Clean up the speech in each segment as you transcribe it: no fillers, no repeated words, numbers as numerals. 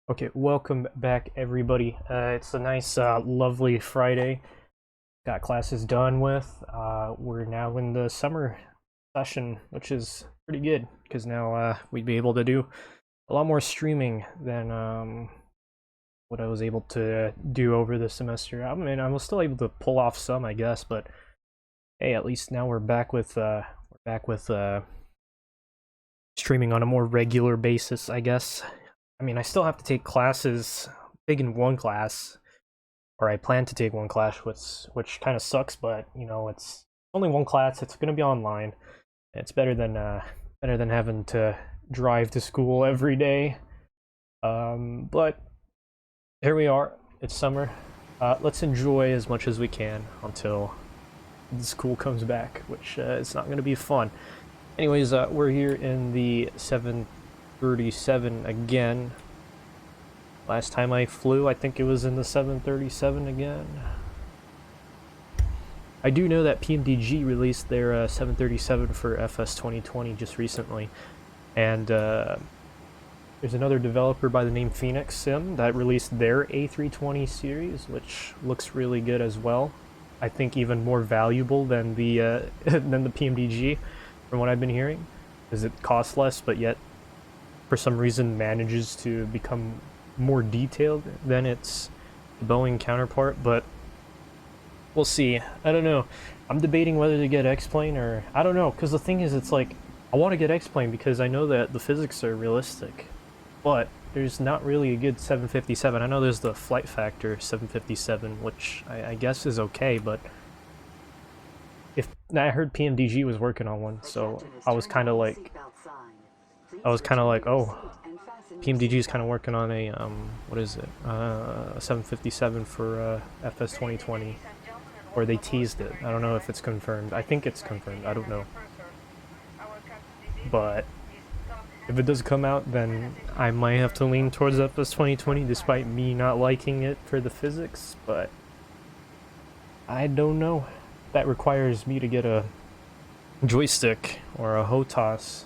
Okay, welcome back everybody. It's a nice, lovely Friday. Got classes done with. We're now in the summer session, which is pretty good, because now we'd be able to do a lot more streaming than what I was able to do over the semester. I mean, I was still able to pull off some, I guess, but hey, at least now we're back with streaming on a more regular basis, I guess. I mean, I still have to take classes, taking one class or I plan to take one class, which kind of sucks, but you know, it's only one class. It's gonna be online. It's better than having to drive to school every day. But here we are. It's summer. Let's enjoy as much as we can until the school comes back, which is not gonna be fun. Anyways, we're here in the 737 again. Last time I flew, I think it was in the 737 again. I do know that PMDG released their 737 for FS 2020 just recently, and there's another developer by the name Phoenix Sim that released their A320 series, which looks really good as well. I think even more valuable than the than the PMDG, from what I've been hearing, because it costs less, but yet for some reason manages to become more detailed than its Boeing counterpart. But we'll see. I don't know. I'm debating whether to get X-Plane or... I don't know, because the thing is, it's like, I want to get X-Plane because I know that the physics are realistic, but there's not really a good 757. I know there's the Flight Factor 757, which I guess is okay, but if I heard PMDG was working on one, so I was kind of like, oh, PMDG is kind of working on a what is it? A 757 for FS 2020, or they teased it. I don't know if it's confirmed. I think it's confirmed. I don't know. But if it does come out, then I might have to lean towards FS 2020, despite me not liking it for the physics. But I don't know. That requires me to get a joystick or a HOTAS.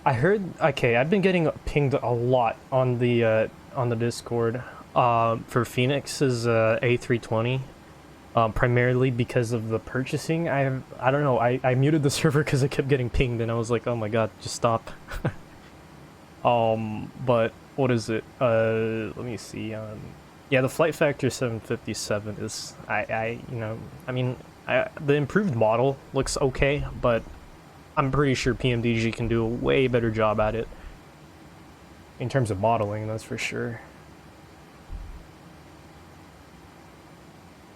I heard, okay, I've been getting pinged a lot on the Discord for Phoenix's A320, primarily because of the purchasing. I don't know, I muted the server because I kept getting pinged, and I was like, oh my god, just stop. But what is it? Let me see. Yeah, the Flight Factor 757 is, you know, I mean, the improved model looks okay, but I'm pretty sure PMDG can do a way better job at it in terms of modeling, that's for sure.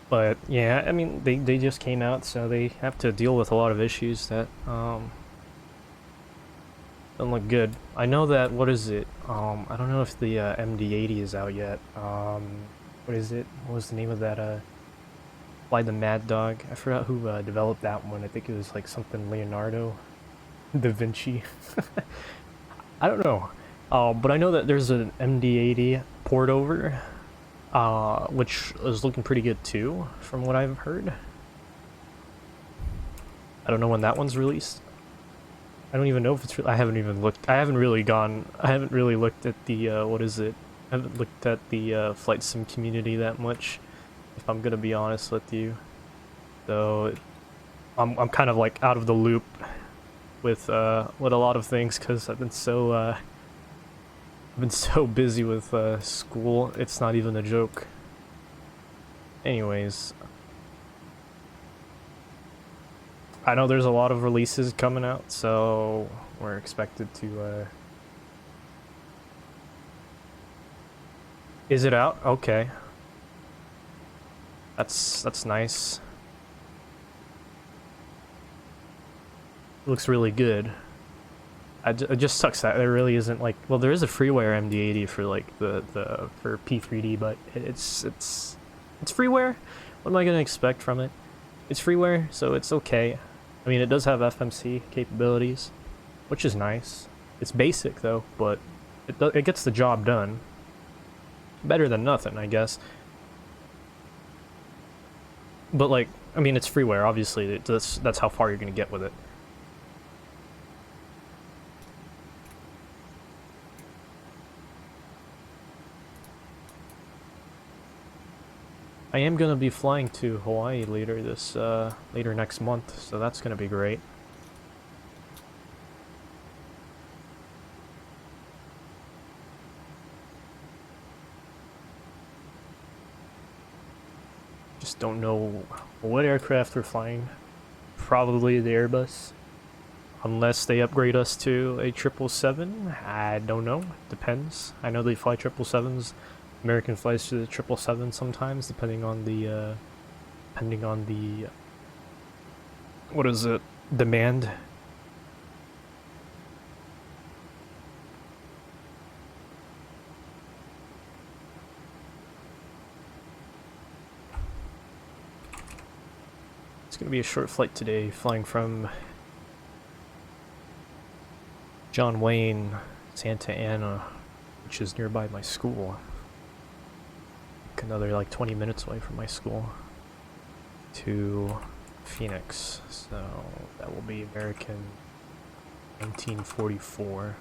But yeah, I mean, they just came out, so they have to deal with a lot of issues that don't look good. I know that, what is it? I don't know if the MD-80 is out yet. What is it? What was the name of that? Fly the Mad Dog. I forgot who developed that one. I think it was like something Leonardo da Vinci. I don't know. But I know that there's an MD-80 port over, which is looking pretty good too, from what I've heard. I don't know when that one's released. I don't even know if it's... I haven't even looked... I haven't really looked at the, what is it? I haven't looked at the flight sim community that much, if I'm gonna be honest with you. So I'm kind of like out of the loop with a lot of things, because I've been so busy with school. It's not even a joke. Anyways, I know there's a lot of releases coming out, so we're expected to... Is it out? Okay. That's nice. It looks really good. It just sucks that there really isn't, like... Well, there is a freeware MD-80 for, like, for P3D, but it's freeware? What am I gonna expect from it? It's freeware, so it's okay. I mean, it does have FMC capabilities, which is nice. It's basic, though, but it gets the job done. Better than nothing, I guess. But, like, I mean, it's freeware, obviously. That's how far you're gonna get with it. I am gonna be flying to Hawaii later next month, so that's gonna be great. Just don't know what aircraft we're flying. Probably the Airbus. Unless they upgrade us to a 777. I don't know. Depends. I know they fly 777s American flies to the 777 sometimes, depending on the what is it, demand. It's gonna be a short flight today, flying from John Wayne, Santa Ana, which is nearby my school. Like another like 20 minutes away from my school, to Phoenix. So that will be American 1944.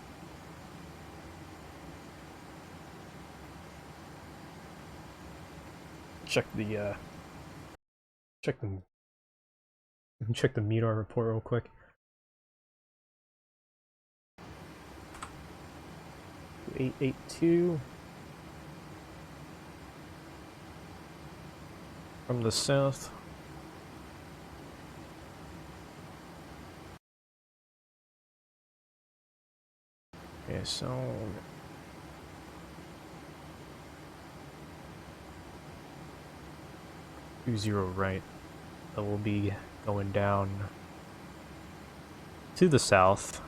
Check the METAR report real quick. 882 from the south. Okay, so 20 right. That will be going down to the south,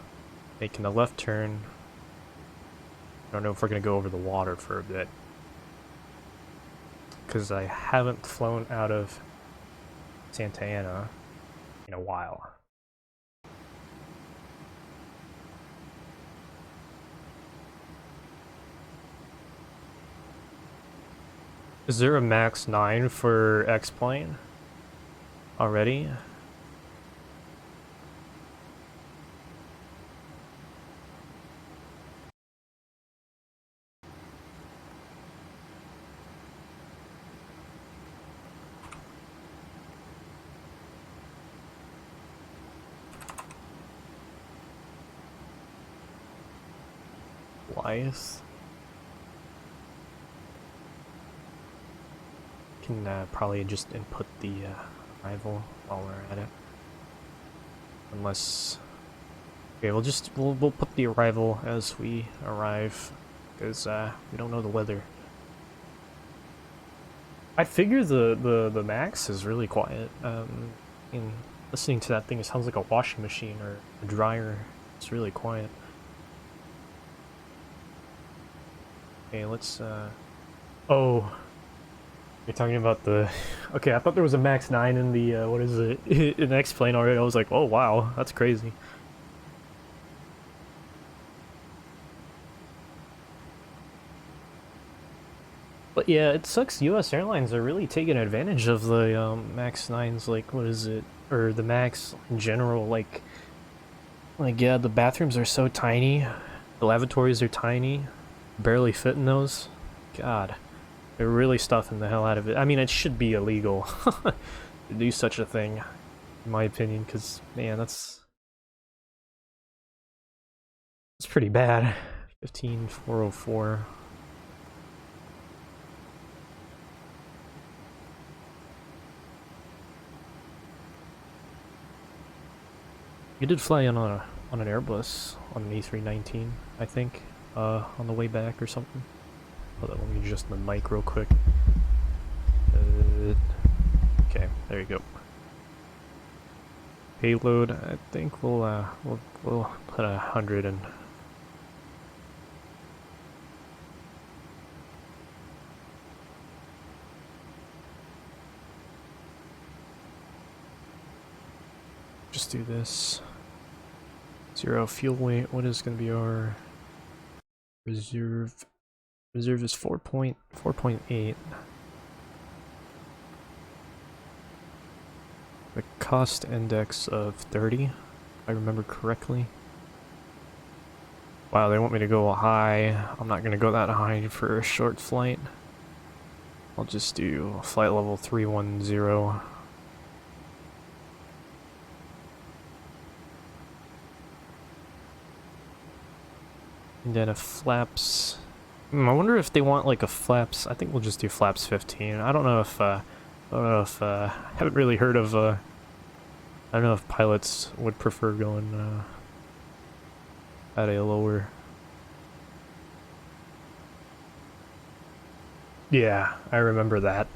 making a left turn. I don't know if we're gonna go over the water for a bit, because I haven't flown out of Santa Ana in a while. Is there a max 9 for X-Plane already? Blythe? Can probably just input the arrival while we're at it. Unless... Okay, we'll put the arrival as we arrive, because we don't know the weather. I figure the Max is really quiet. In listening to that thing, it sounds like a washing machine or a dryer. It's really quiet. Okay, let's oh, you're talking about the... Okay, I thought there was a Max 9 in the what is it, in X-Plane already. I was like, oh wow, that's crazy. But yeah, it sucks. US Airlines are really taking advantage of the Max 9s, like, what is it? Or the Max in general, like, yeah, the bathrooms are so tiny. The lavatories are tiny. Barely fit in those. God. They're really stuffing the hell out of it. I mean, it should be illegal to do such a thing, in my opinion, because, man, that's pretty bad. 15404. You did fly on an Airbus on an A319, I think, on the way back or something. Hold on, let me adjust the mic real quick. Okay, there you go. Payload, I think we'll put 100 in. Just do this. 0 fuel weight. What is going to be our reserve? Reserve is 4.8. The cost index of 30, if I remember correctly. Wow, they want me to go high. I'm not going to go that high for a short flight. I'll just do flight level 310. And then a flaps... I wonder if they want like a flaps... I think we'll just do flaps 15. I don't know if... I haven't really heard of... I don't know if pilots would prefer going at a lower... Yeah, I remember that.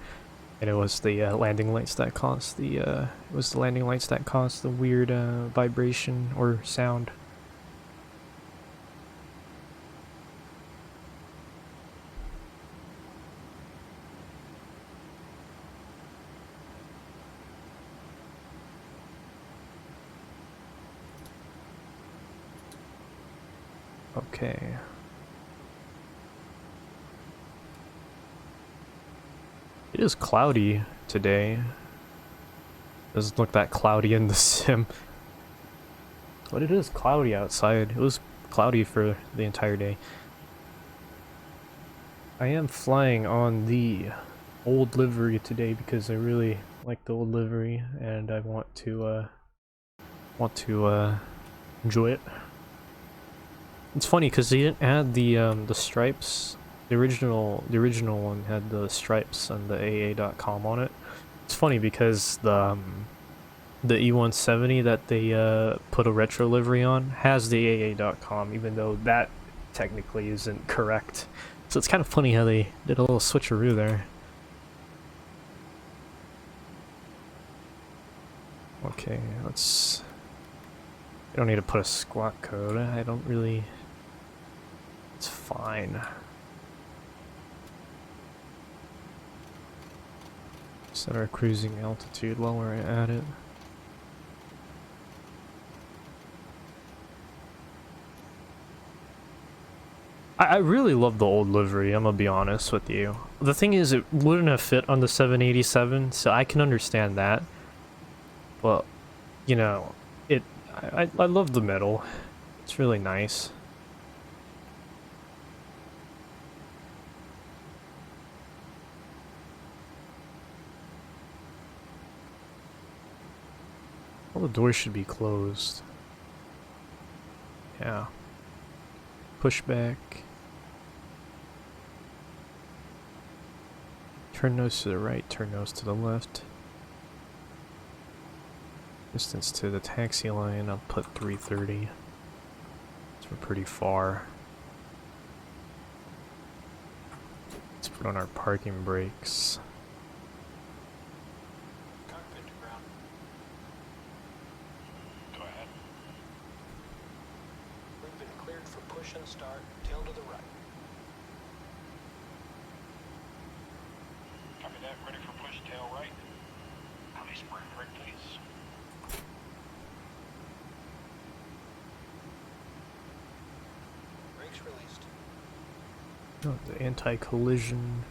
And it was the landing lights that caused the it was the landing lights that caused the weird vibration or sound. Okay. It is cloudy today. Doesn't look that cloudy in the sim. But it is cloudy outside. It was cloudy for the entire day. I am flying on the old livery today because I really like the old livery and I want to enjoy it. It's funny because they didn't add the stripes. The original one had the stripes and the AA.com on it. It's funny because the E170 that they put a retro livery on has the AA.com, even though that technically isn't correct. So it's kind of funny how they did a little switcheroo there. Okay, let's... I don't need to put a squawk code. I don't really... It's fine. Set our cruising altitude while we're at it. I really love the old livery, I'm gonna be honest with you. The thing is, it wouldn't have fit on the 787, so I can understand that. But, you know, I love the metal. It's really nice. All the doors should be closed. Yeah. Push back. Turn nose to the right, turn nose to the left. Distance to the taxi line, I'll put 330. So we're pretty far. Let's put on our parking brakes. Cockpit to ground. Go ahead. We've been cleared for push and start, tail to the right. Copy that, ready for push, tail right. Copy, spring brake, please. Brakes released. Oh, the anti-collision.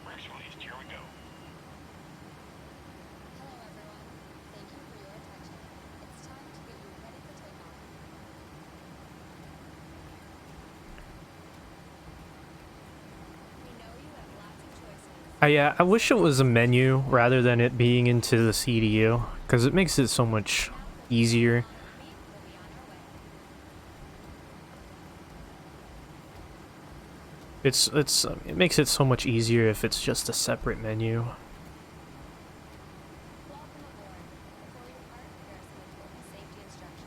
Brakes released, here we go. Hello everyone. Thank you for your attention. It's time to get you ready for takeoff. We know you have lots of choices. I wish it was a menu rather than it being into the CDU, because it makes it so much easier. It makes it so much easier if it's just a separate menu. Welcome aboard. Before you part, there are some important safety instructions.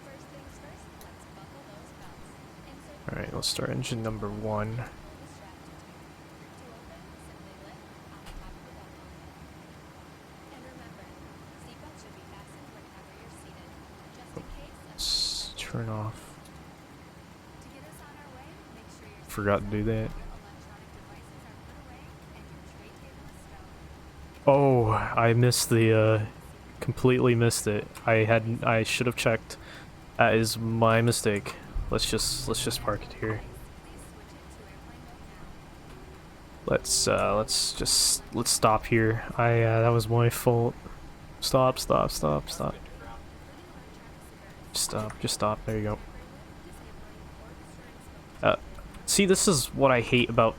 First things first, let's buckle those belts. Insert Alright, let's start engine number 1. pull the strap to open, simply lift on the top of the belt buckle. And remember, seatbelts should be fastened whenever you're seated, just in case of Let's turn off. To get us on our way, make sure your Forgot to do that. electronic devices are put away and your tray table is stowed. Oh, I missed the completely missed it. I should have checked. That is my mistake. Let's just park it here. Please switch it to airplane mode now. Let's stop here. That was my fault. Stop. Cockpit to ground. Just stop. There you go. See, this is what I hate about...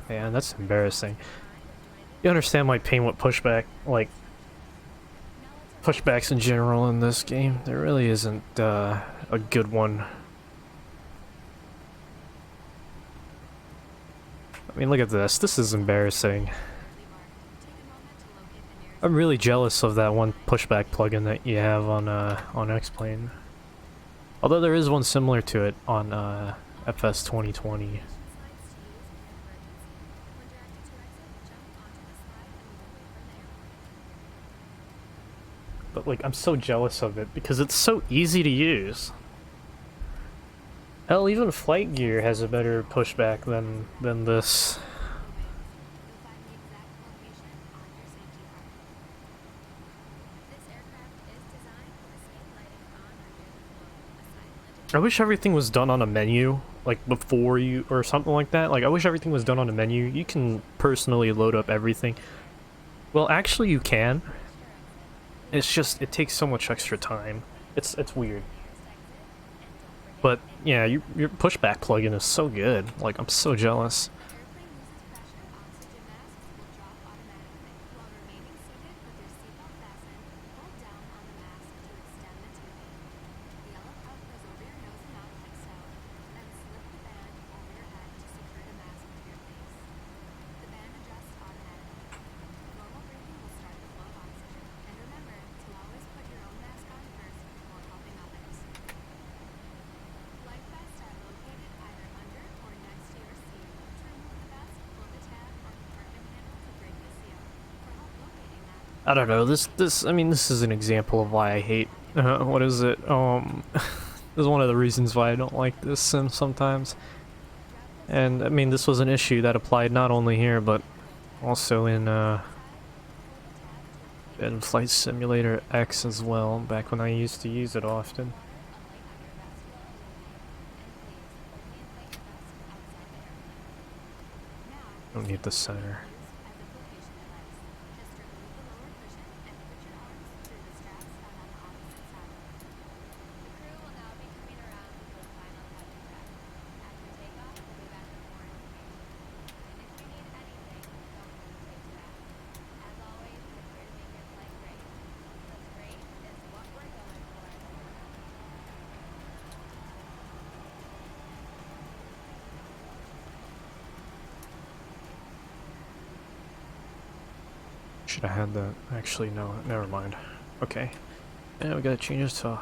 Man, that's embarrassing. You understand my pain with pushback, like, pushbacks in general in this game. There really isn't a good one. I mean, look at this. This is embarrassing. I'm really jealous of that one pushback plugin that you have on X-Plane. Although there is one similar to it on FS 2020. But like, I'm so jealous of it because it's so easy to use. Hell, even Flight Gear has a better pushback than this. I wish everything was done on a menu, like before you, or something like that. Like, I wish everything was done on a menu. You can personally load up everything. Well, actually you can. It's just, it takes so much extra time. It's weird. But, yeah, your pushback plugin is so good. Like, I'm so jealous. I don't know, I mean, this is an example of why I hate, what is it, this is one of the reasons why I don't like this sim sometimes. And, I mean, this was an issue that applied not only here, but also in Flight Simulator X as well, back when I used to use it often. Don't need the center. Should have had that. Actually, no, never mind. Okay. Yeah, we gotta change this to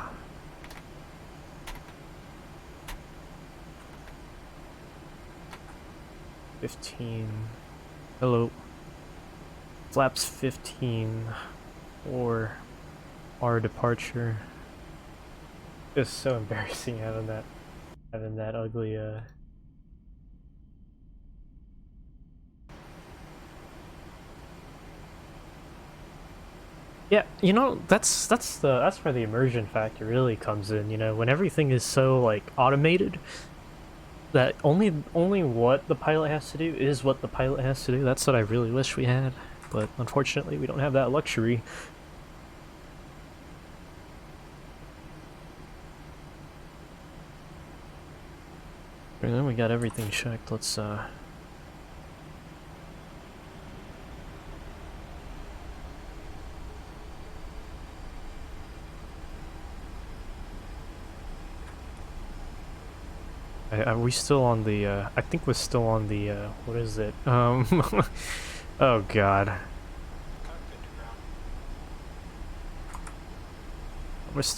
15. Hello. Flaps 15 or our departure. It's so embarrassing having that ugly Yeah, you know, that's where the immersion factor really comes in, you know, when everything is so like automated that only what the pilot has to do is what the pilot has to do. That's what I really wish we had, but unfortunately we don't have that luxury. And then we got everything checked. Let's are we still on the, I think we're still on the, what is it? Oh god.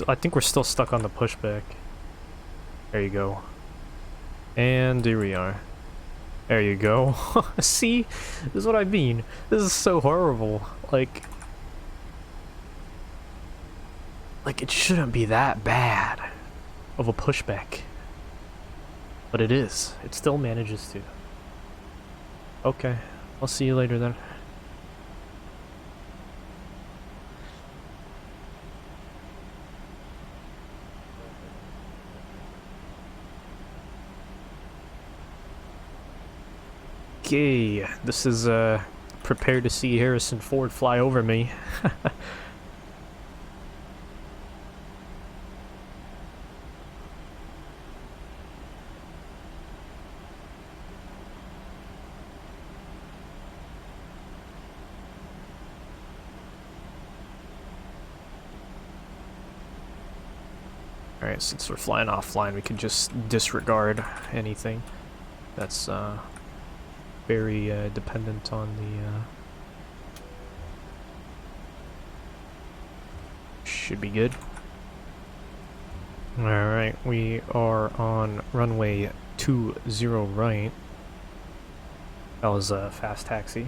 I think we're still stuck on the pushback. There you go. And here we are. There you go. See? This is what I mean. This is so horrible. Like, it shouldn't be that bad of a pushback. But it is. It still manages to. Okay. I'll see you later then. Okay. This is, prepare to see Harrison Ford fly over me. Alright, since we're flying offline, we can just disregard anything that's very dependent on Should be good. Alright, we are on runway 20 right. That was a fast taxi.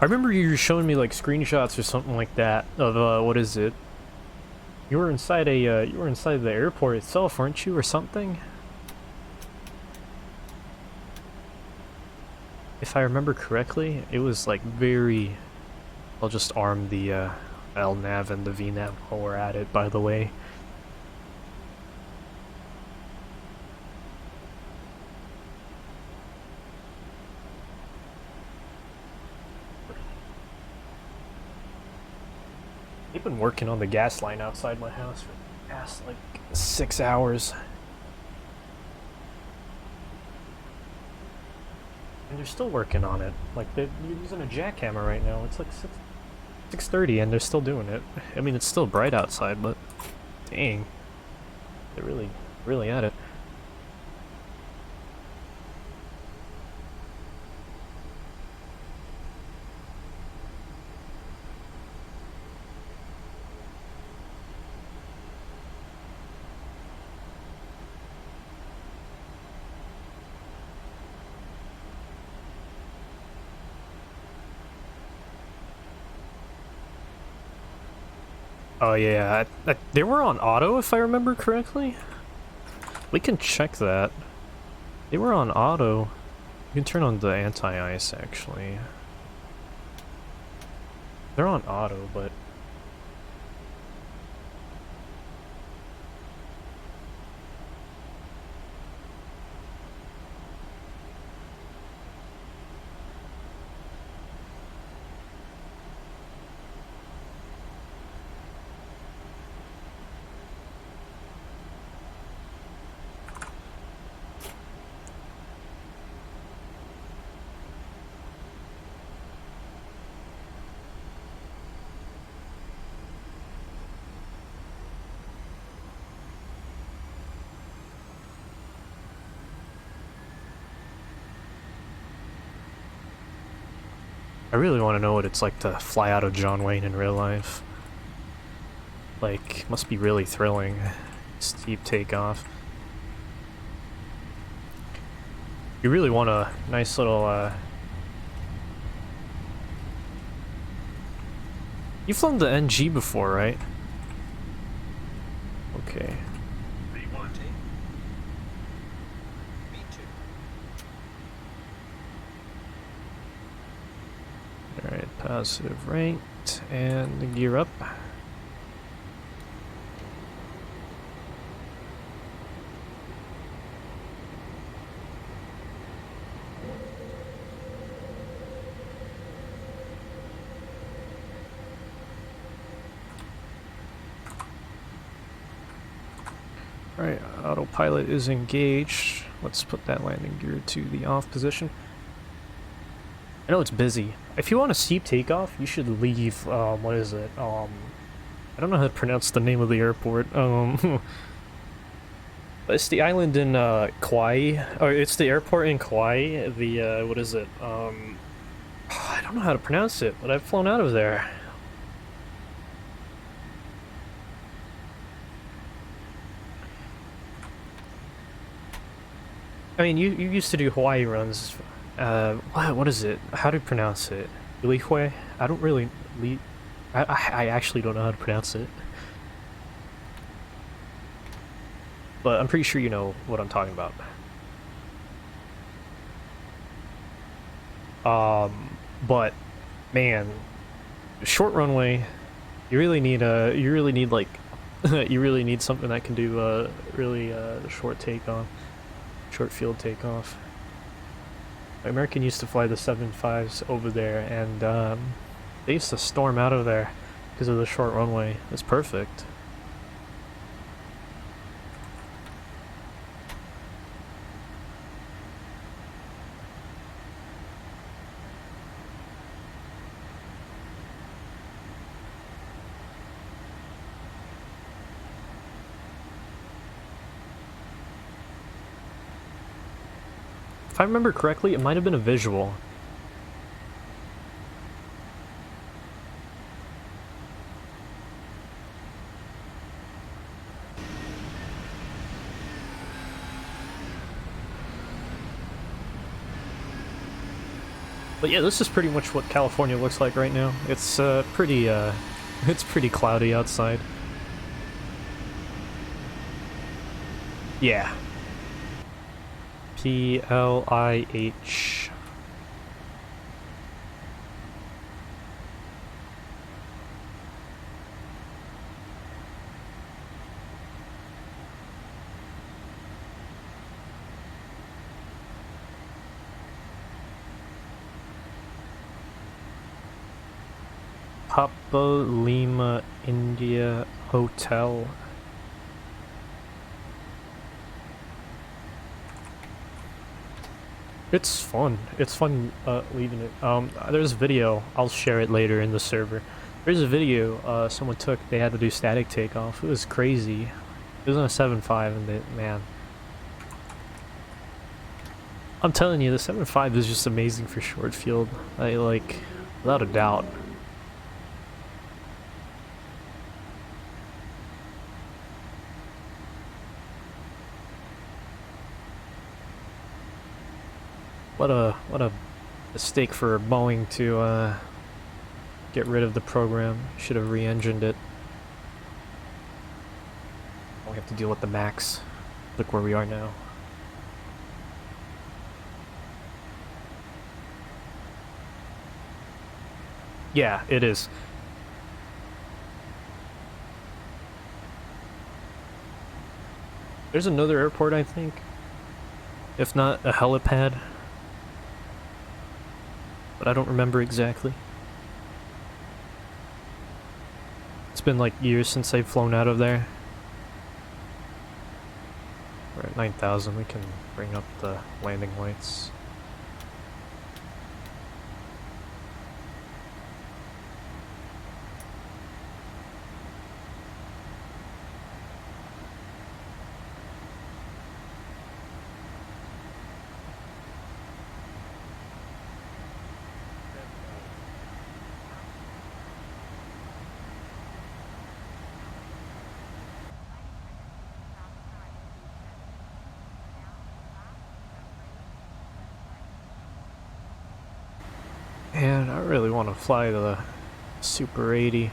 I remember you were showing me like screenshots or something like that of what is it? You were inside the airport itself, weren't you, or something? If I remember correctly, it was like very... I'll just arm the LNAV and the VNAV while we're at it, by the way. They've been working on the gas line outside my house for the past like 6 hours. And they're still working on it. Like they're using a jackhammer right now. It's like 6:30 and they're still doing it. I mean, it's still bright outside, but dang, they're really at it. Oh yeah, they were on auto if I remember correctly. We can check that. They were on auto. You can turn on the anti-ice actually. They're on auto, but... I really want to know what it's like to fly out of John Wayne in real life. Like, must be really thrilling. Steep takeoff. You really want a nice little, You've flown the NG before, right? Okay. V1T. V2. Alright, positive ranked, and gear up. Alright, autopilot is engaged. Let's put that landing gear to the off position. I know it's busy. If you want a steep takeoff, you should leave, what is it? I don't know how to pronounce the name of the airport. It's the island in, Kauai. Or it's the airport in Kauai. The, what is it? I don't know how to pronounce it, but I've flown out of there. I mean, you used to do Hawaii runs. What is it? How do you pronounce it? Lihue? I don't really... I actually don't know how to pronounce it. But I'm pretty sure you know what I'm talking about. But, man, short runway, you really need like, you really need something that can do, really, short takeoff. Short field takeoff. American used to fly the 7.5s over there, and they used to storm out of there because of the short runway. It's perfect. If I remember correctly, it might have been a visual. But yeah, this is pretty much what California looks like right now. It's pretty it's pretty cloudy outside. Yeah. PLIH. Papa Lima India Hotel. It's fun. It's fun leaving it. There's a video. I'll share it later in the server. There's a video someone took. They had to do static takeoff. It was crazy. It was on a 7.5 and man. I'm telling you, the 7.5 is just amazing for short field. Like, without a doubt. What a mistake for Boeing to get rid of the program. Should have re-engined it. We have to deal with the MAX. Look where we are now. Yeah, it is. There's another airport, I think. If not, a helipad. But I don't remember exactly. It's been like years since I've flown out of there. We're at 9,000, we can bring up the landing lights. And I really want to fly to the Super 80.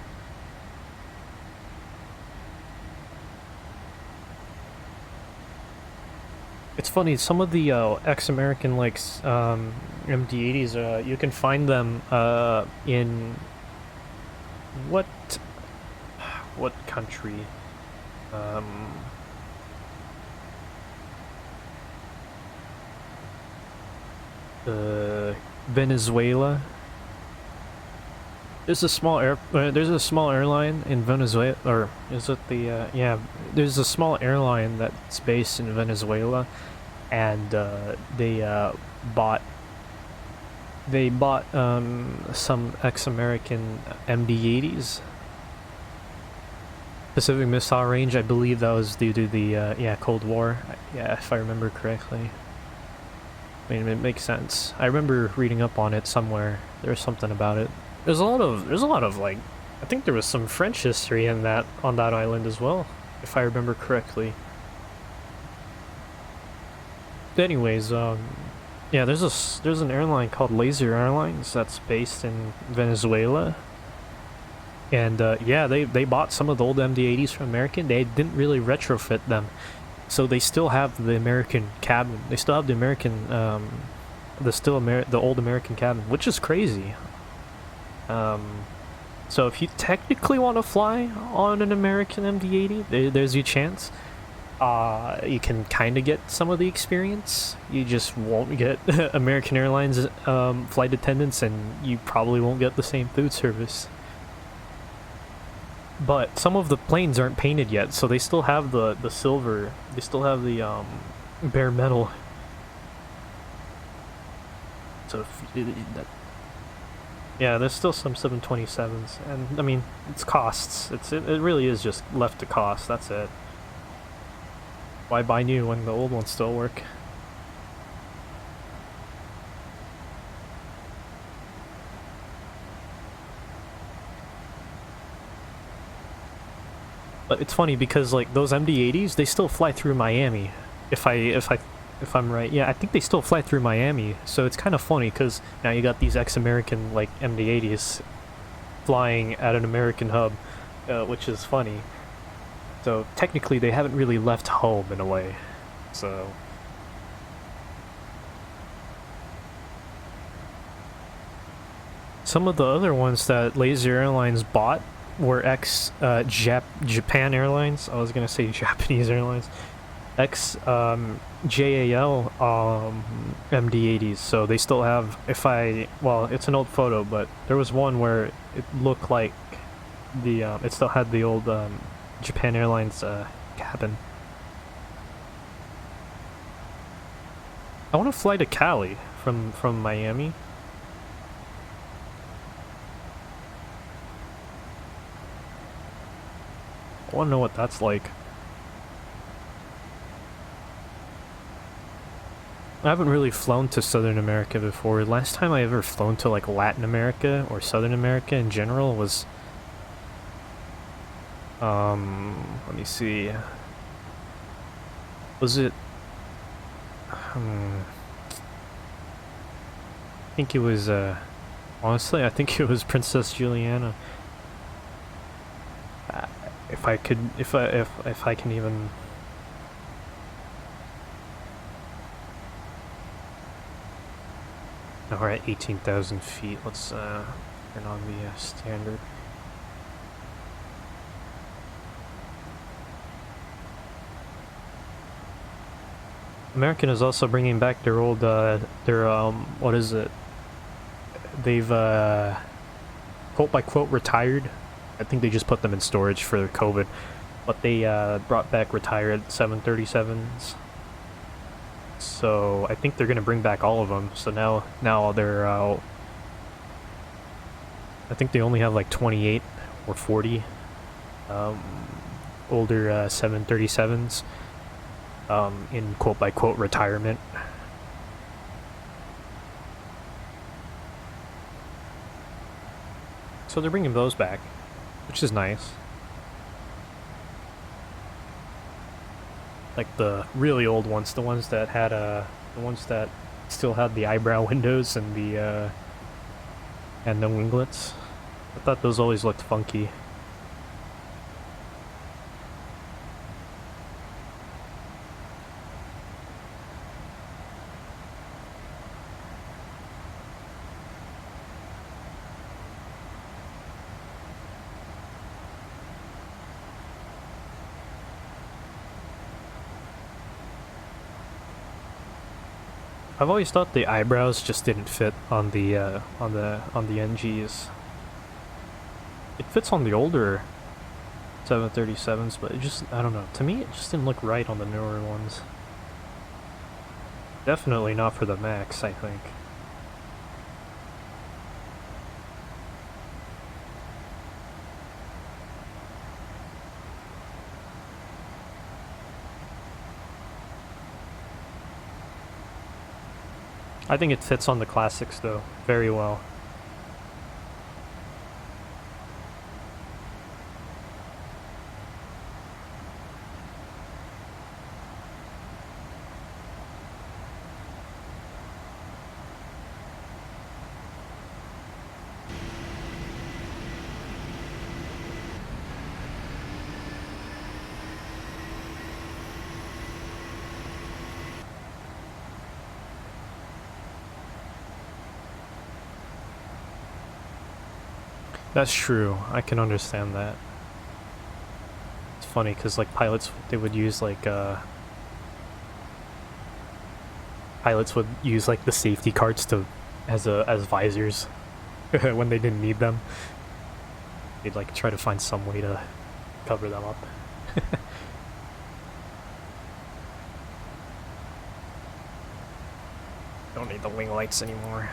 It's funny, some of the ex-American like MD-80s, you can find them in what country? Venezuela. There's a small airline in Venezuela, or is it the yeah? There's a small airline that's based in Venezuela, and they bought some ex-American MD-80s. Pacific Missile Range, I believe that was due to the yeah, Cold War. Yeah, if I remember correctly. I mean, it makes sense. I remember reading up on it somewhere. There was something about it. There's a lot of like, I think there was some French history in that, on that island as well, if I remember correctly. But anyways, yeah, there's an airline called Laser Airlines that's based in Venezuela. And yeah, they bought some of the old MD-80s from American. They didn't really retrofit them. So they still have the American cabin. They still have the American, the old American cabin, which is crazy. So if you technically want to fly on an American MD-80, there's your chance. You can kind of get some of the experience. You just won't get American Airlines flight attendants, and you probably won't get the same food service. But some of the planes aren't painted yet, so they still have the silver. They still have the bare metal. So yeah, there's still some 727s, and I mean, it's costs. It really is just left to cost. That's it. Why buy new when the old ones still work? But it's funny because like those MD-80s, they still fly through Miami. If I if I'm right. Yeah, I think they still fly through Miami, so it's kind of funny because now you got these ex-American like MD-80s flying at an American hub, which is funny. So technically they haven't really left home in a way, so... Some of the other ones that Laser Airlines bought were Japan Airlines. I was gonna say Japanese Airlines. JAL MD-80s, so they still have, well, it's an old photo, but there was one where it looked like it still had the old Japan Airlines cabin. I want to fly to Cali from Miami. I want to know what that's like. I haven't really flown to Southern America before. Last time I ever flown to like Latin America or Southern America in general was let me see. Was it I think it was honestly I think it was Princess Juliana. If I can even... Now we're at 18,000 feet. Let's turn on the standard. American is also bringing back their old what is it? They've quote by quote retired. I think they just put them in storage for COVID, but they brought back retired 737s. So I think they're gonna bring back all of them. So now they're I think they only have like 28 or 40 older 737s in quote by quote retirement. So they're bringing those back, which is nice. Like the really old ones, the ones that had the ones that still had the eyebrow windows and the winglets. I thought those always looked funky. I've always thought the eyebrows just didn't fit on the NGs. It fits on the older 737s, but it just, I don't know. To me, it just didn't look right on the newer ones. Definitely not for the Max, I think. I think it fits on the classics, though, very well. That's true. I can understand that. It's funny because like pilots, they would use like the safety carts to as visors when they didn't need them. They'd like try to find some way to cover them up. Don't need the wing lights anymore.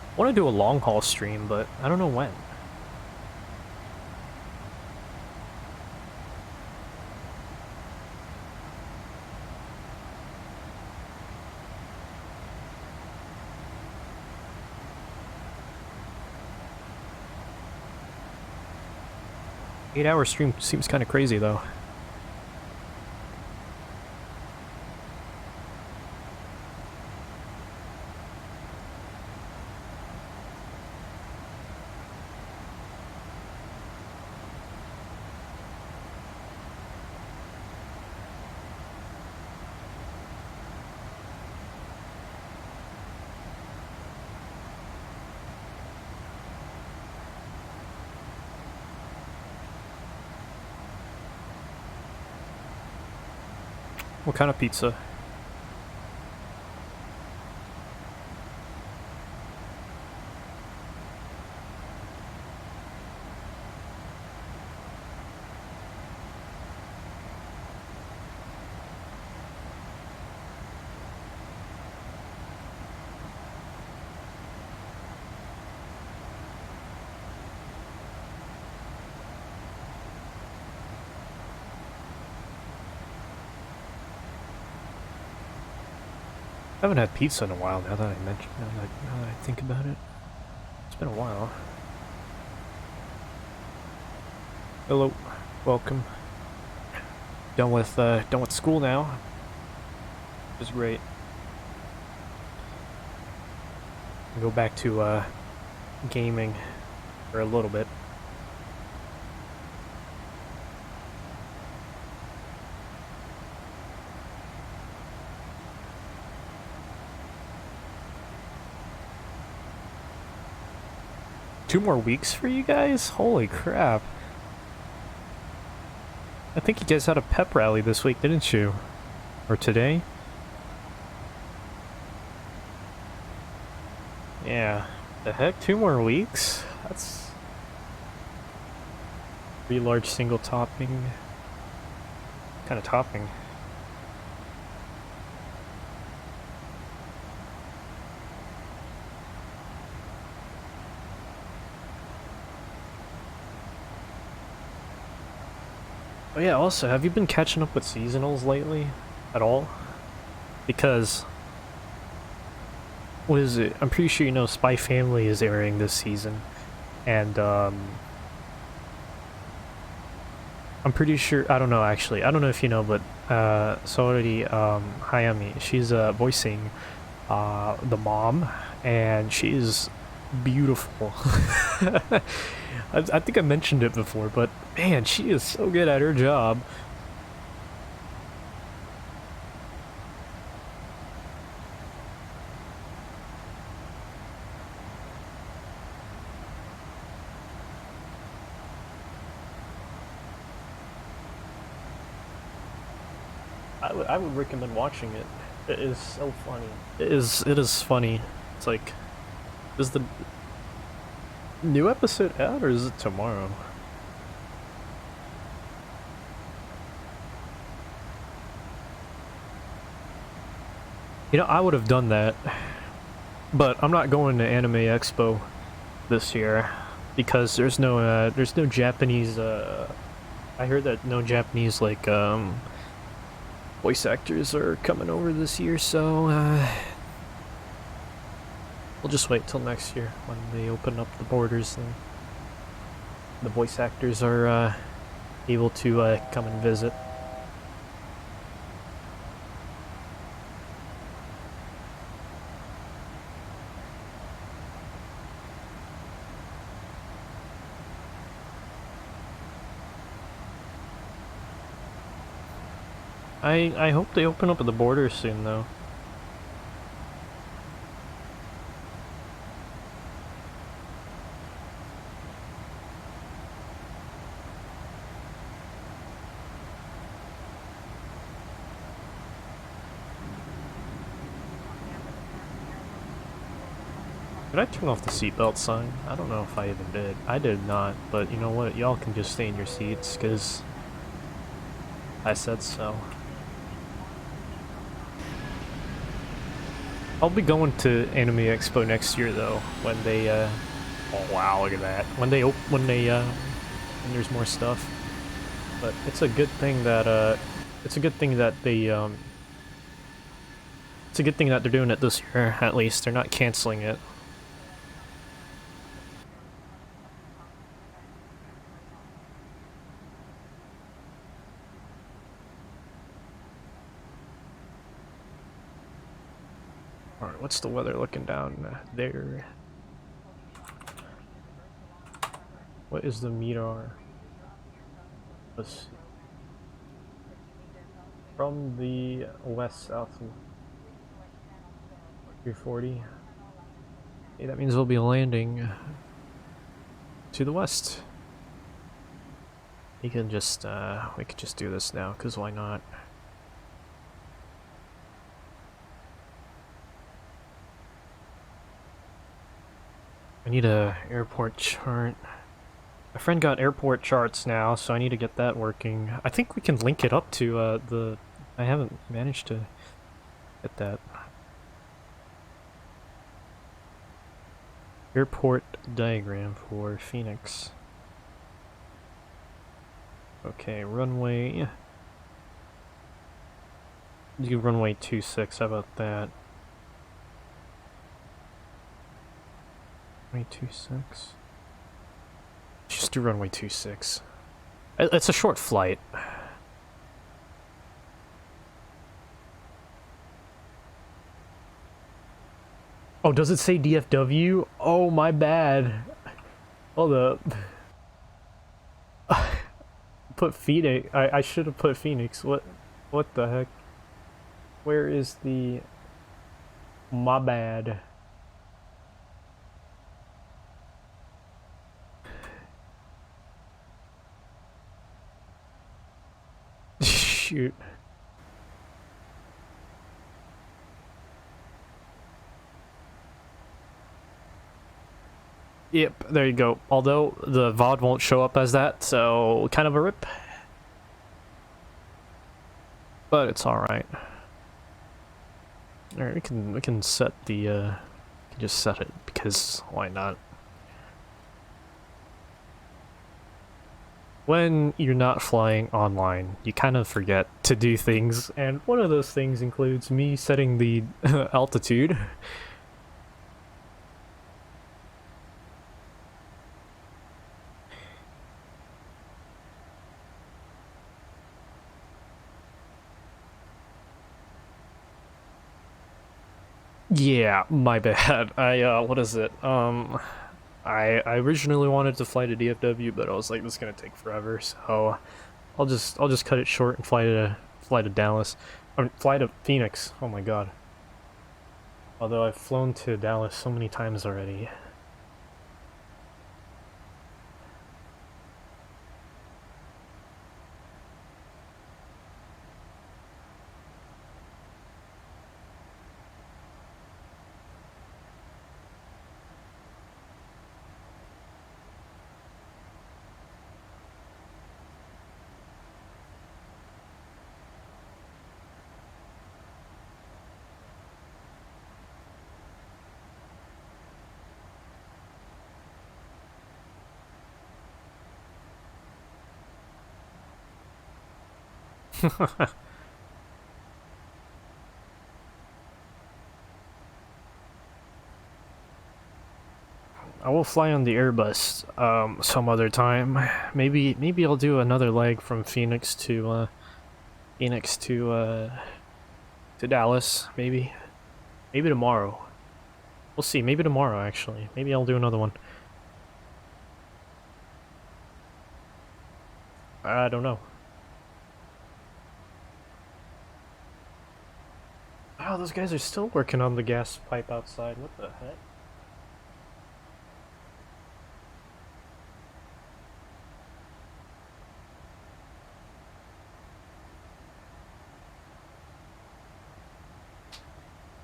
I want to do a long haul stream, but I don't know when. 8-hour stream seems kind of crazy though. What kind of pizza? I haven't had pizza in a while now that I think about it. It's been a while. Hello, welcome. Done with school now. It was great. Go back to gaming for a little bit. Two more weeks for you guys? Holy crap. I think you guys had a pep rally this week, didn't you? Or today? Yeah. The heck? 2 more weeks? That's... 3 large single topping. What kind of topping? Oh yeah, also, have you been catching up with seasonals lately? At all? Because... what is it? I'm pretty sure you know Spy Family is airing this season. And, I'm pretty sure... I don't know, actually. I don't know if you know, but, Saori, Hayami, she's, voicing, the mom. And she is beautiful. I think I mentioned it before, but man, she is so good at her job. I would recommend watching it. It is so funny. It is funny. It's like, is the new episode out or is it tomorrow? You know, I would have done that, but I'm not going to Anime Expo this year because there's no Japanese. I heard that no Japanese like voice actors are coming over this year, so we'll just wait till next year when they open up the borders and the voice actors are able to come and visit. I hope they open up at the border soon, though. Did I turn off the seatbelt sign? I don't know if I even did. I did not, but you know what? Y'all can just stay in your seats, because I said so. I'll be going to Anime Expo next year, though, when they, oh wow, look at that. When there's more stuff. But it's a good thing that, it's a good thing that they, it's a good thing that they're doing it this year, at least. They're not canceling it. Alright, what's the weather looking down there? What is the meter? Let's see. From the west south 340. Okay, that means we'll be landing to the west. We could just do this now, cause why not? I need a airport chart. My friend got airport charts now, so I need to get that working. I think we can link it up to the... I haven't managed to get that. Airport diagram for Phoenix. Okay, runway... do runway 26, how about that? Runway 26? Just do runway 26. It's a short flight. Oh, does it say DFW? Oh, my bad. Hold up. Put Phoenix. I should have put Phoenix. What the heck? Where is the... My bad. Shoot. Yep, there you go. Although the VOD won't show up as that, so kind of a rip. But it's alright. Alright, we can set the we can just set it because why not? When you're not flying online, you kind of forget to do things, and one of those things includes me setting the altitude. Yeah, my bad. What is it? I originally wanted to fly to DFW, but I was like, this is gonna take forever, so I'll just cut it short and fly to Dallas, or fly to Phoenix. Oh my god. Although I've flown to Dallas so many times already. I will fly on the Airbus some other time. Maybe I'll do another leg from Phoenix to Dallas, maybe tomorrow. We'll see, maybe tomorrow actually. Maybe I'll do another one. I don't know. Wow, those guys are still working on the gas pipe outside. What the heck?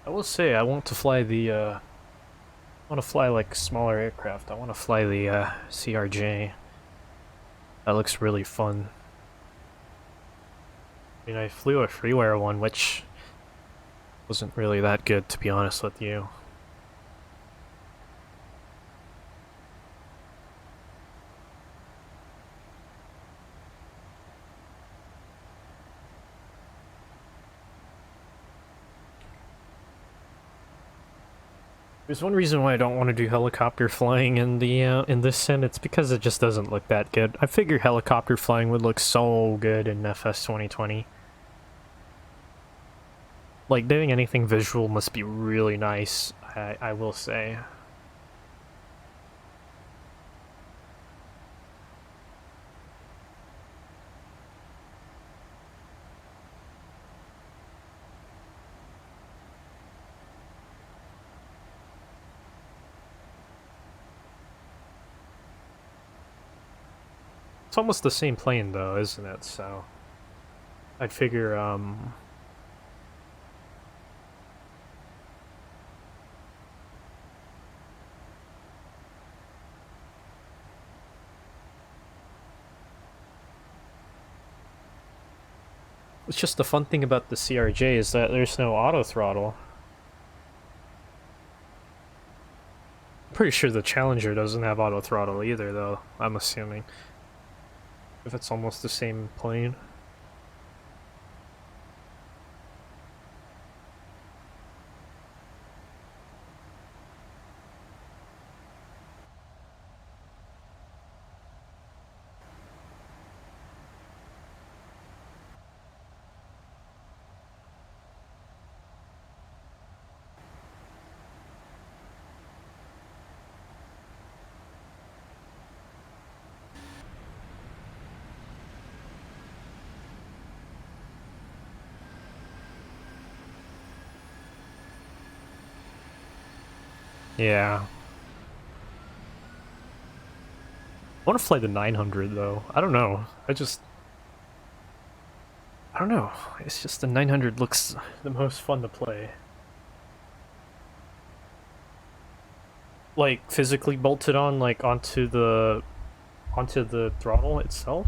I will say I want to fly the I want to fly like smaller aircraft. I want to fly the CRJ. That looks really fun. I mean, I flew a freeware one, which wasn't really that good, to be honest with you. There's one reason why I don't want to do helicopter flying in the in this sim. It's because it just doesn't look that good. I figure helicopter flying would look so good in FS 2020. Like, doing anything visual must be really nice, I will say. It's almost the same plane though, isn't it? So I'd figure it's just the fun thing about the CRJ is that there's no auto throttle. I'm pretty sure the Challenger doesn't have auto throttle either though, I'm assuming. If it's almost the same plane. Yeah. I want to fly the 900 though. I don't know. I don't know. It's just the 900 looks the most fun to play. Like physically bolted on, like onto the throttle itself.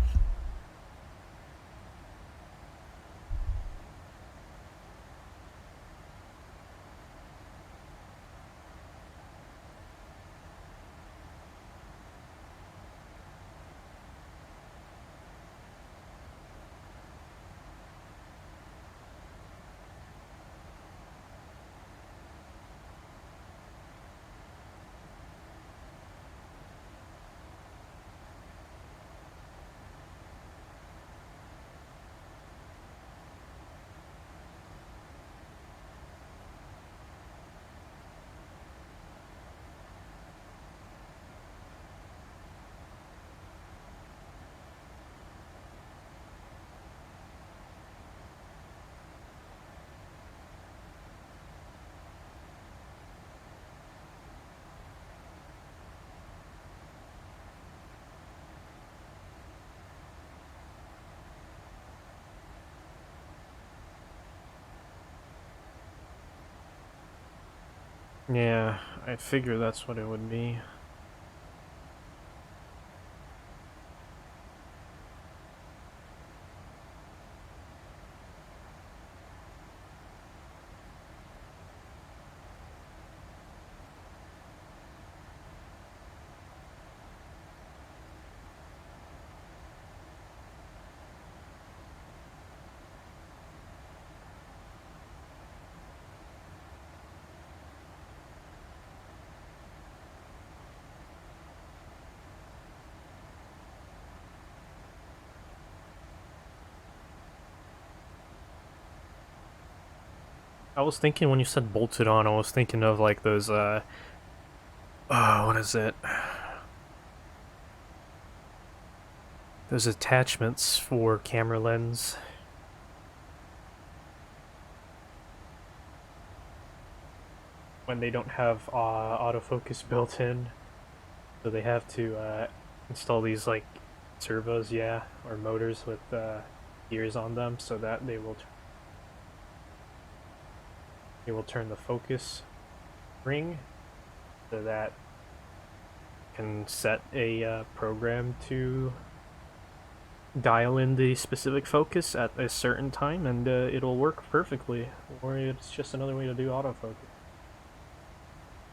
Yeah, I figure that's what it would be. I was thinking when you said bolted on, I was thinking of like those, what is it? Those attachments for camera lens. When they don't have autofocus built in, so they have to install these like servos, yeah, or motors with gears on them, so that they will turn the focus ring, so that can set a program to dial in the specific focus at a certain time, and it'll work perfectly. Or it's just another way to do autofocus.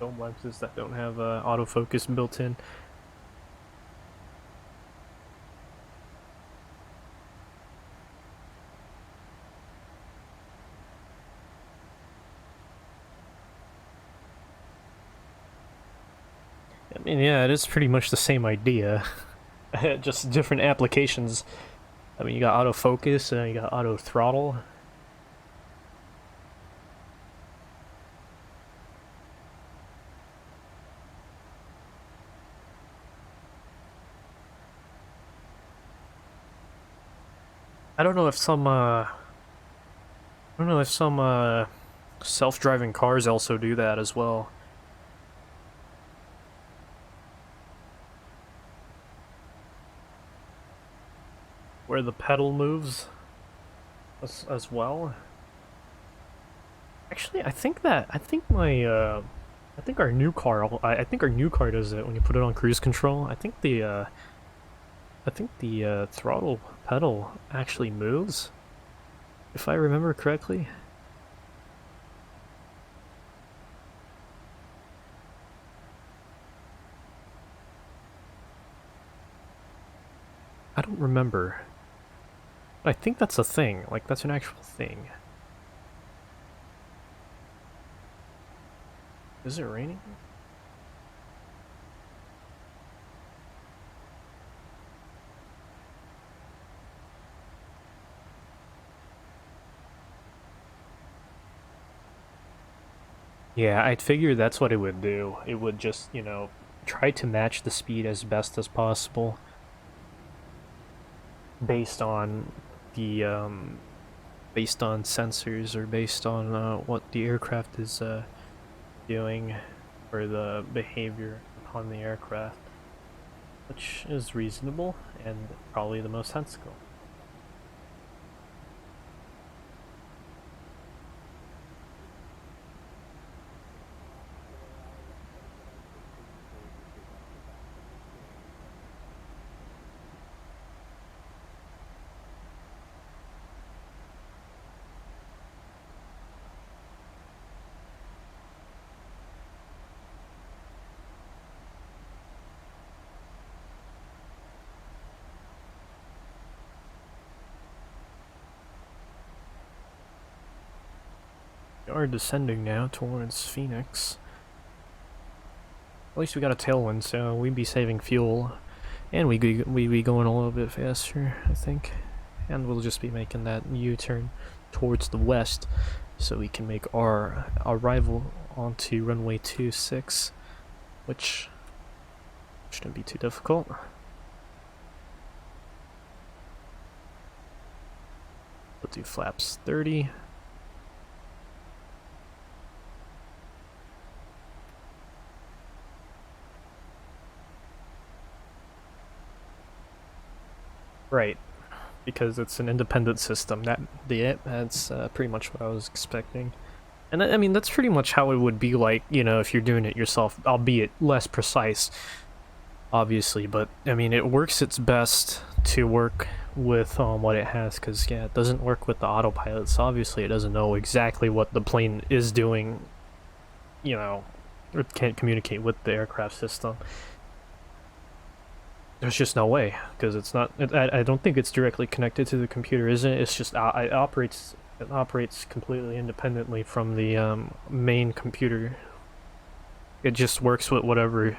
Film lenses that don't have autofocus built in. I mean, yeah, it is pretty much the same idea. Just different applications. I mean, you got autofocus and you got auto throttle. I don't know if some self-driving cars also do that as well. Where the pedal moves as well. Actually, I think our new car, I think our new car does it when you put it on cruise control. I think the throttle pedal actually moves, if I remember correctly. I don't remember. But I think that's a thing. Like, that's an actual thing. Is it raining? Yeah, I'd figure that's what it would do. It would just, you know, try to match the speed as best as possible based on the based on sensors or based on what the aircraft is doing or the behavior upon the aircraft, which is reasonable and probably the most sensible. We are descending now towards Phoenix. At least we got a tailwind, so we'd be saving fuel, and we be going a little bit faster, I think. And we'll just be making that U-turn towards the west, so we can make our arrival onto runway 26, which shouldn't be too difficult. We'll do flaps 30. Right, because it's an independent system. That's pretty much what I was expecting. And I mean, that's pretty much how it would be like, you know, if you're doing it yourself, albeit less precise, obviously. But, I mean, it works its best to work with what it has, because, yeah, it doesn't work with the autopilot, so obviously it doesn't know exactly what the plane is doing, you know, it can't communicate with the aircraft system. There's just no way, because it's not. I don't think it's directly connected to the computer, is it? It's just it operates completely independently from the main computer. It just works with whatever.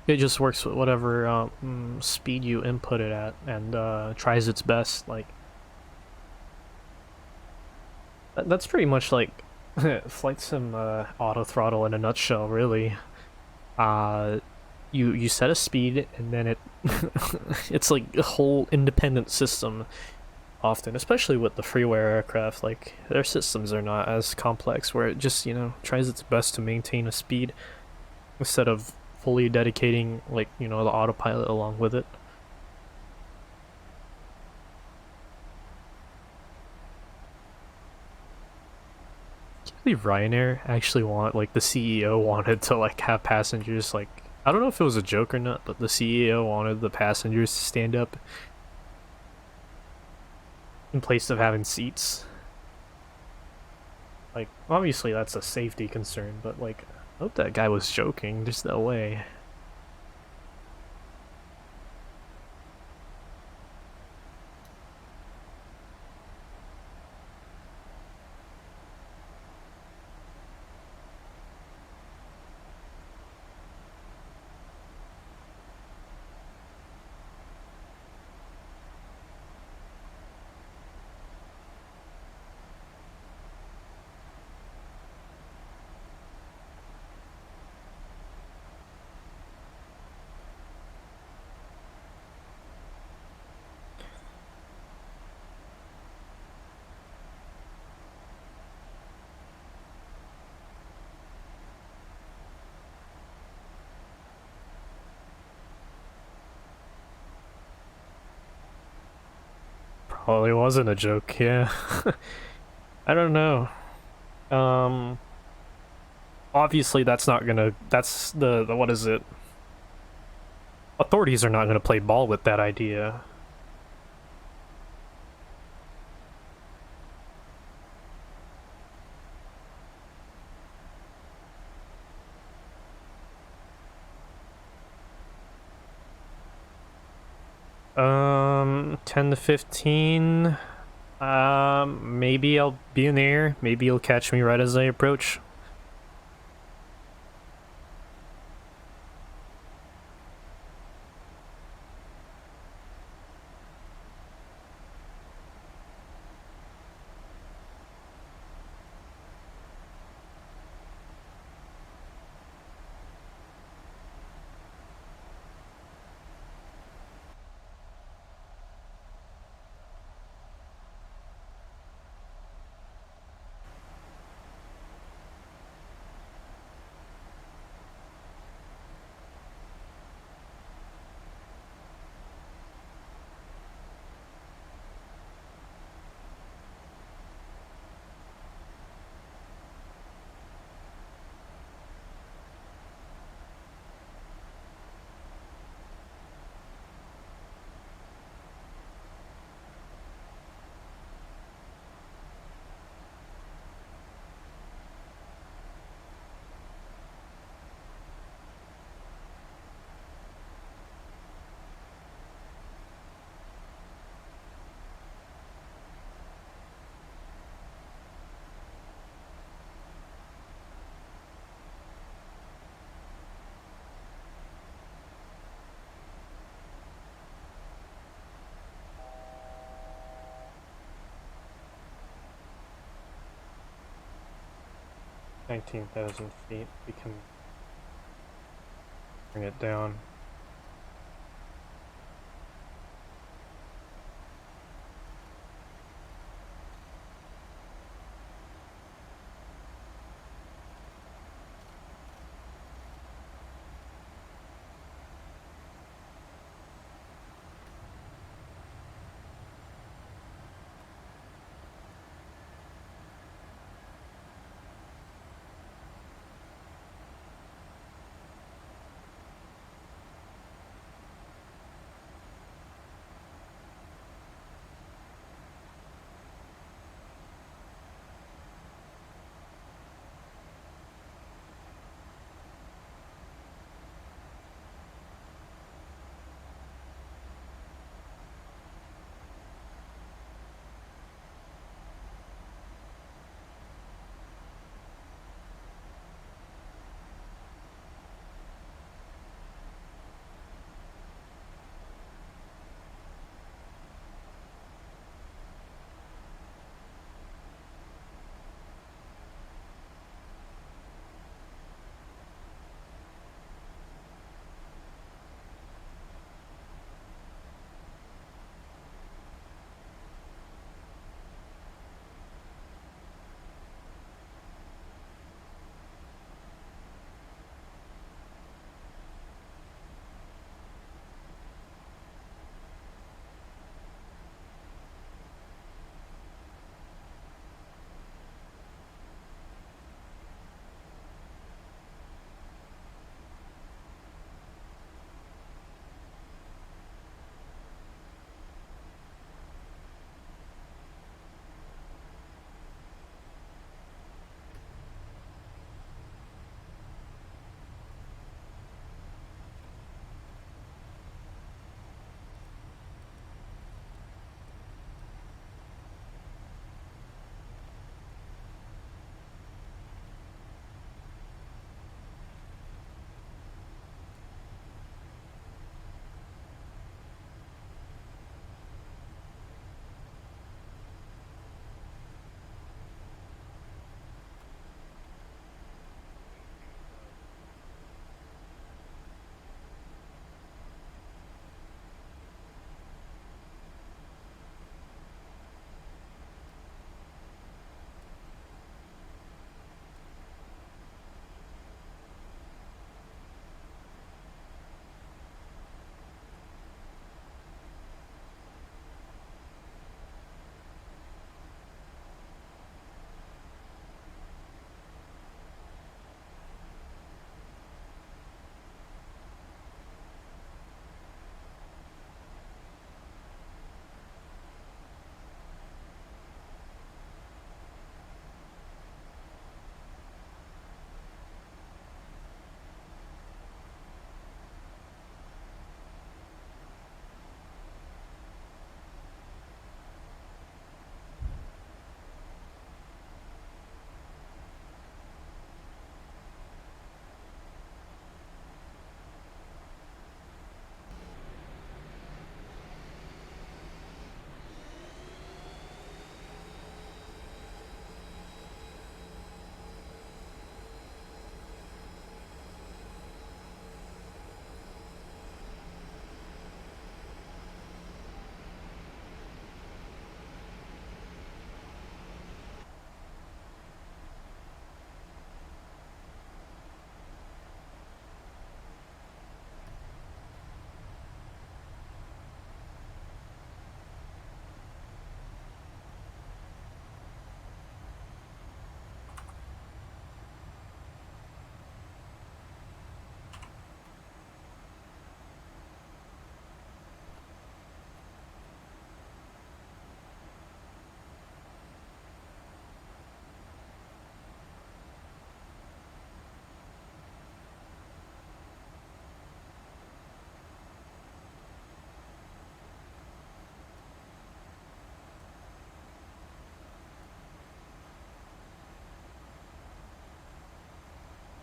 It just works with whatever speed you input it at, and tries its best. Like that's pretty much like flight sim auto throttle in a nutshell, really. You set a speed, and then it it's like a whole independent system often, especially with the freeware aircraft. Like, their systems are not as complex, where it just, you know, tries its best to maintain a speed instead of fully dedicating, like, you know, the autopilot along with it. I believe Ryanair actually like the CEO wanted to like have passengers, like, I don't know if it was a joke or not, but the CEO wanted the passengers to stand up in place of having seats. Like, obviously that's a safety concern, but like, I hope that guy was joking. There's no way. Well, it wasn't a joke, yeah. I don't know. Obviously that's not gonna, that's the what is it? Authorities are not gonna play ball with that idea. Um, 10 to 15. Maybe I'll be in the air. Maybe you'll catch me right as I approach. $19,000 feet. We can bring it down.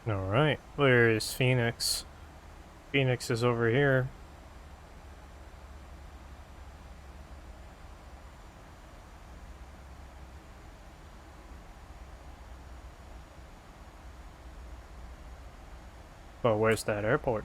Alright, where is Phoenix? Phoenix is over here. But where's that airport?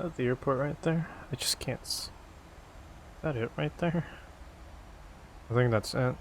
Is that the airport right there? I just can't Is that it right there? I think that's it.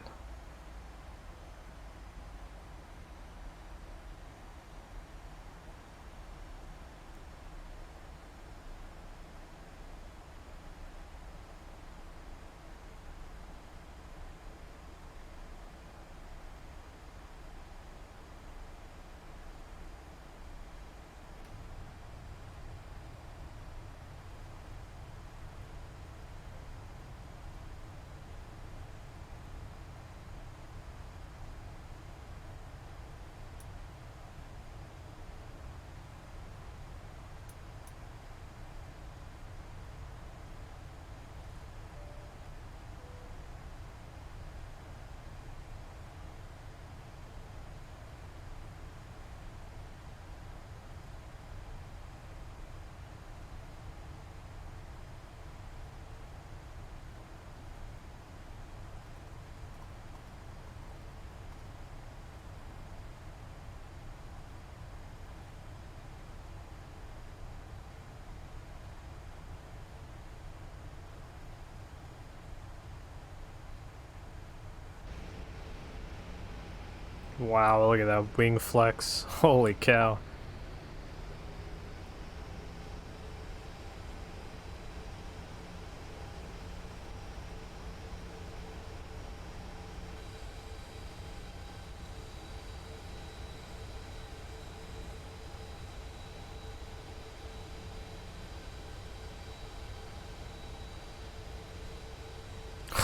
Wow, look at that wing flex. Holy cow.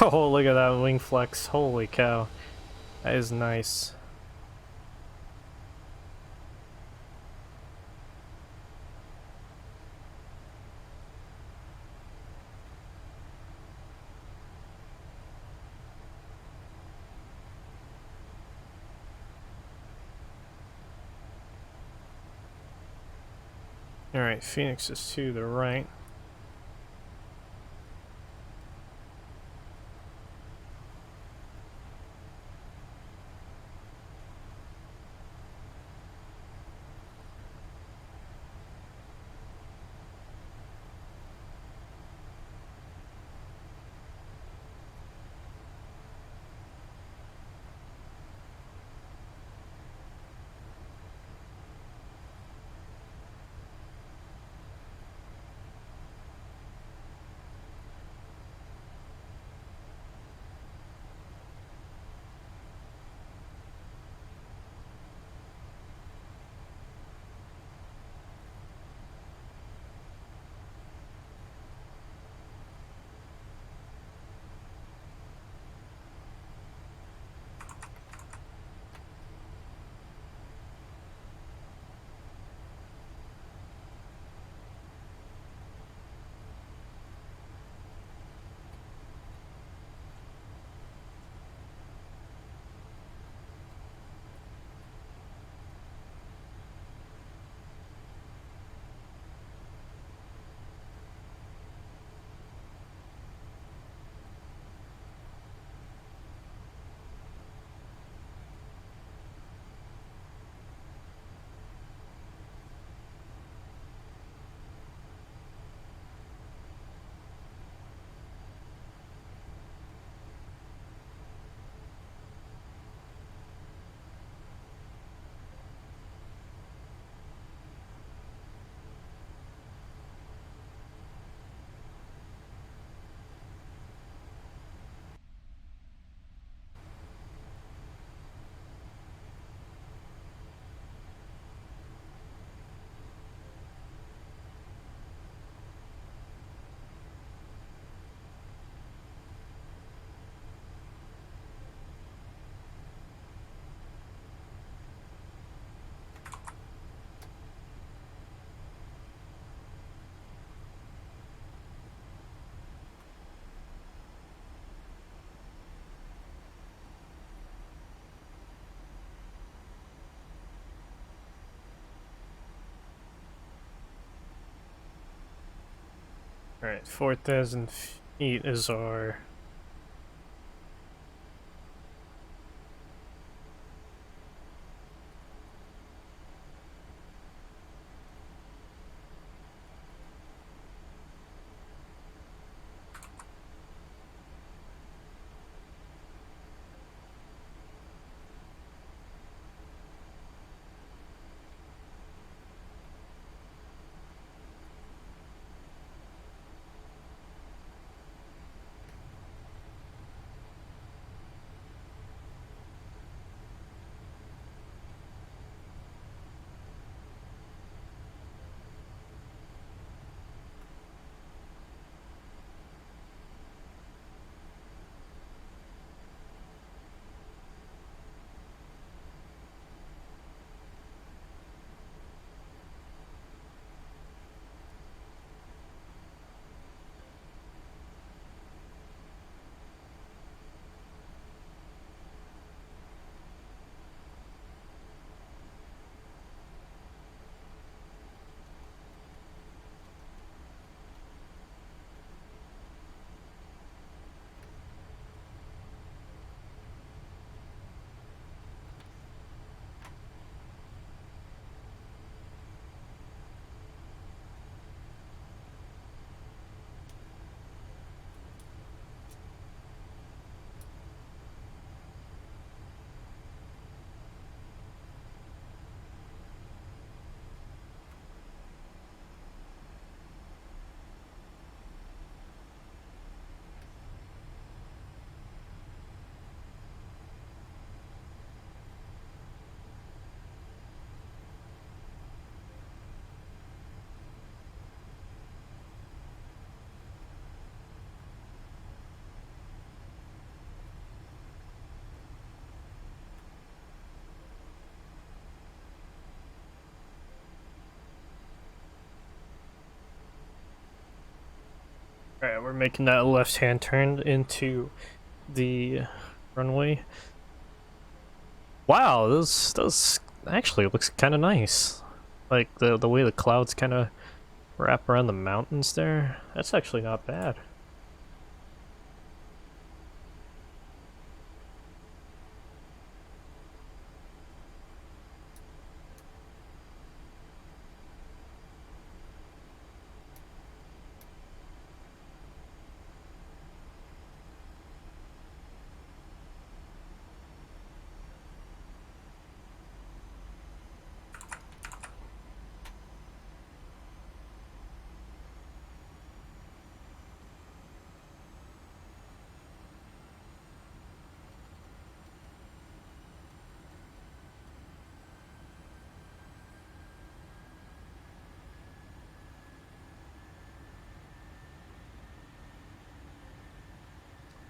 Oh, look at that wing flex. Holy cow. That is nice. Alright, Phoenix is to the right. Alright, 4,000 feet is our... Alright, we're making that left-hand turn into the runway. Wow, this actually looks kind of nice. Like the way the clouds kind of wrap around the mountains there. That's actually not bad.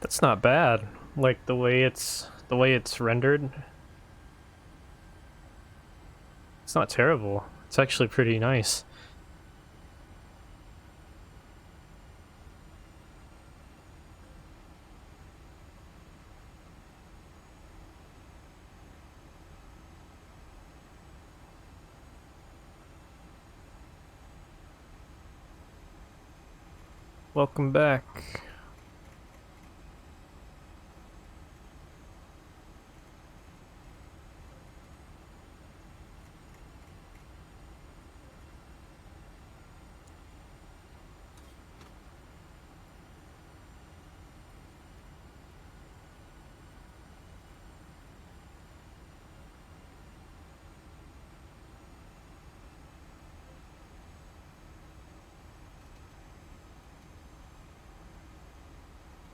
That's not bad. Like the way it's rendered. It's not terrible. It's actually pretty nice. Welcome back.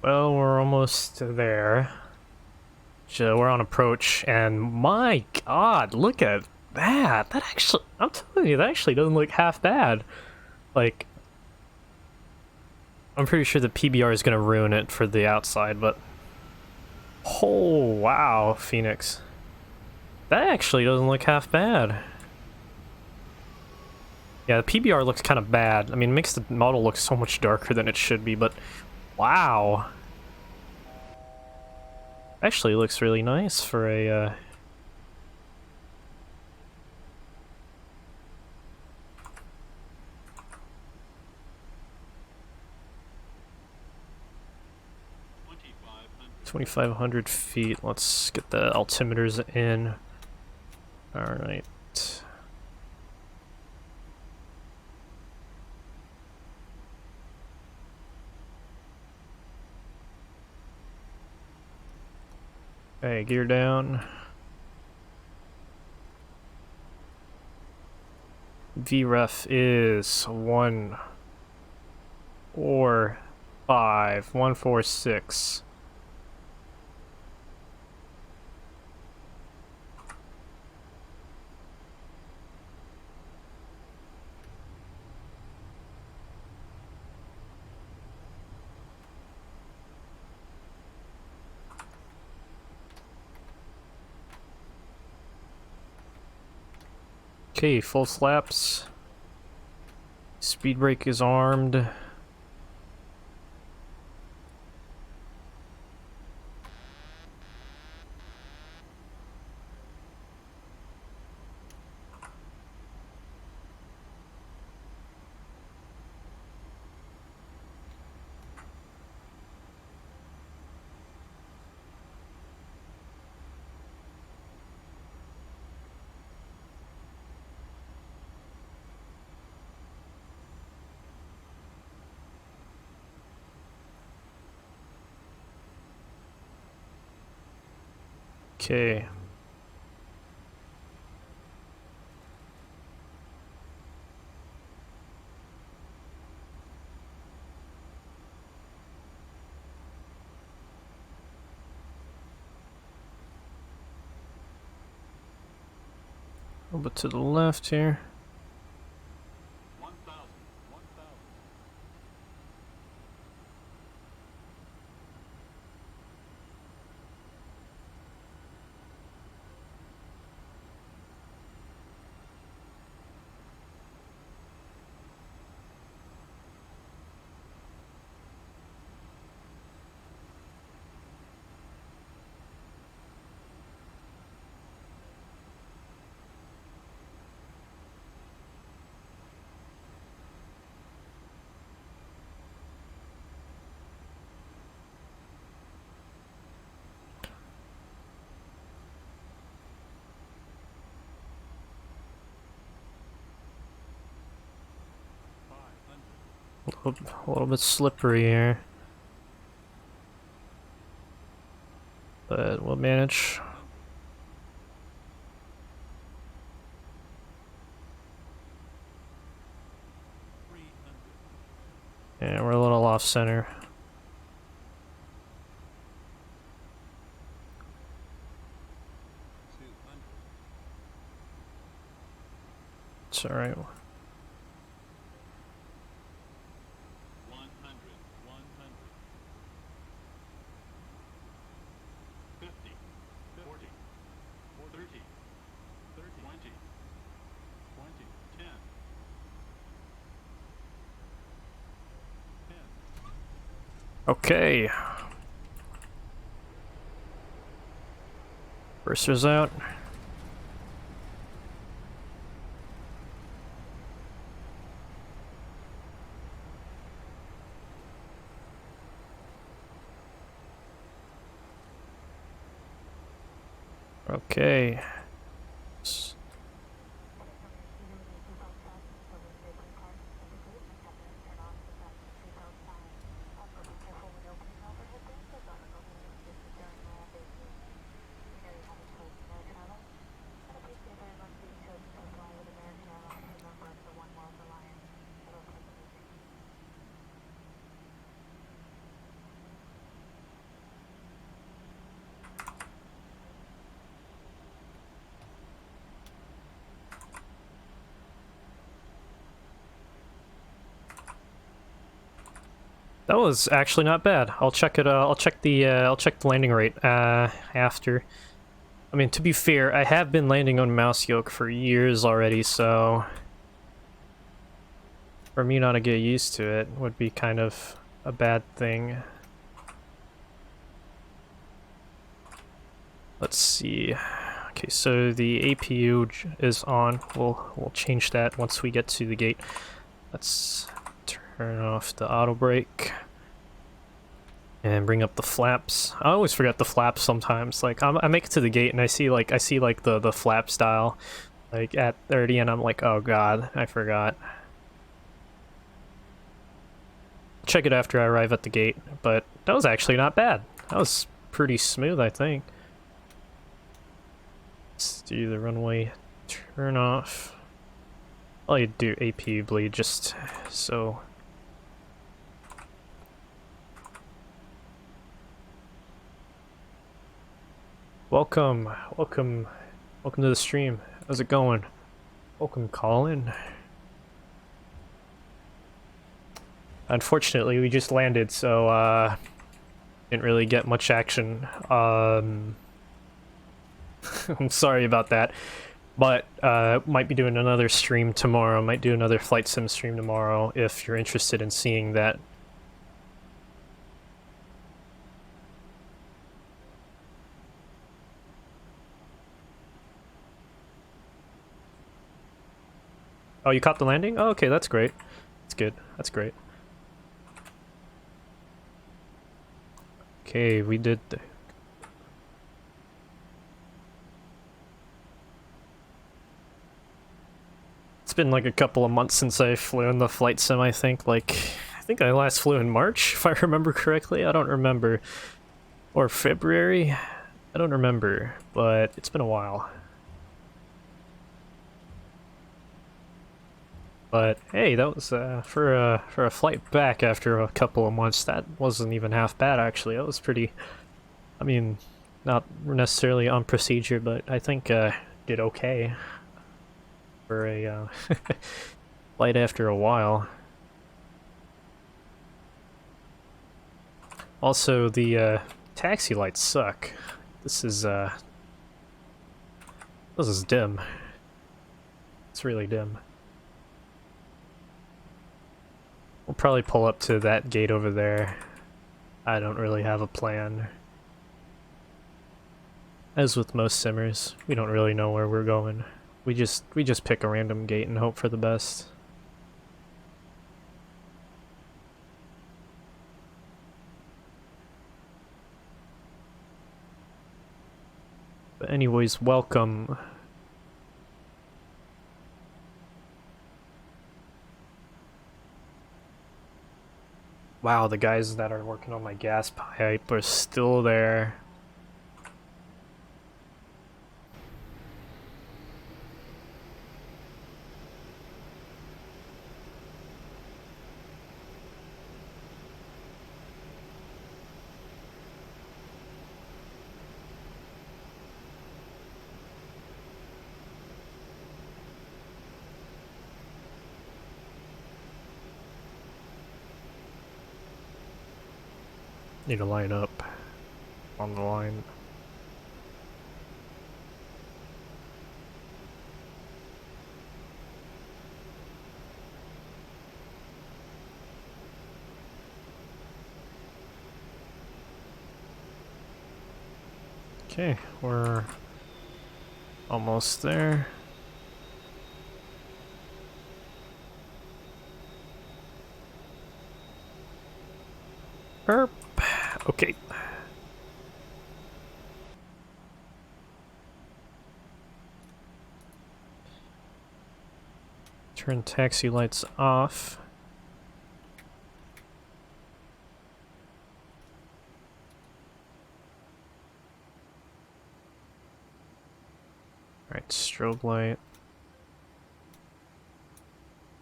Well, we're almost there. So we're on approach, and my god, look at that! That actually, I'm telling you, that actually doesn't look half bad. Like, I'm pretty sure the PBR is gonna ruin it for the outside, but... Oh, wow, Phoenix. That actually doesn't look half bad. Yeah, the PBR looks kind of bad. I mean, it makes the model look so much darker than it should be, but... Wow! Actually looks really nice for a, 2,500 feet. Let's get the altimeters in. Alright. Okay, gear down. VREF is 145,146. Okay, full flaps. Speed brake is armed. Okay. A little bit to the left here. 1,000. 1,000. A little bit slippery here. But we'll manage. Yeah, we're a little off center. It's alright. 100. 100. 50. 40. 30. 30. 20. 20. 10. 10. Okay. Bracers out. Okay. That was actually not bad. I'll check it. I'll check the landing rate after. I mean, to be fair, I have been landing on mouse yoke for years already, so for me not to get used to it would be kind of a bad thing. Let's see. Okay, so the APU is on. We'll change that once we get to the gate. Let's turn off the auto brake. And bring up the flaps. I always forget the flaps sometimes. Like I make it to the gate and I see like the flap style like at 30 and I'm like, oh god, I forgot. Check it after I arrive at the gate, but that was actually not bad. That was pretty smooth, I think. Let's do the runway turn off. I'll do AP bleed just so. Welcome to the stream. How's it going? Welcome, Colin. Unfortunately, we just landed, so didn't really get much action. I'm sorry about that, but might be doing another stream tomorrow. Might do another flight sim stream tomorrow if you're interested in seeing that. Oh, you caught the landing? Oh, okay, that's great. That's good. That's great. Okay, we did the... It's been like a couple of months since I flew in the flight sim, I think. Like, I think I last flew in March, if I remember correctly. I don't remember. Or February? I don't remember, but it's been a while. But hey, that was for a flight back after a couple of months. That wasn't even half bad actually. That was pretty. I mean, not necessarily on procedure, but I think did okay for a flight after a while. Also, the taxi lights suck. This is dim. It's really dim. We'll probably pull up to that gate over there. I don't really have a plan. As with most simmers, we don't really know where we're going. We just pick a random gate and hope for the best. But anyways, welcome. Wow, the guys that are working on my gas pipe are still there. Need to line up on the line. Okay, we're almost there. Erp. Okay. Turn taxi lights off. Alright, strobe light.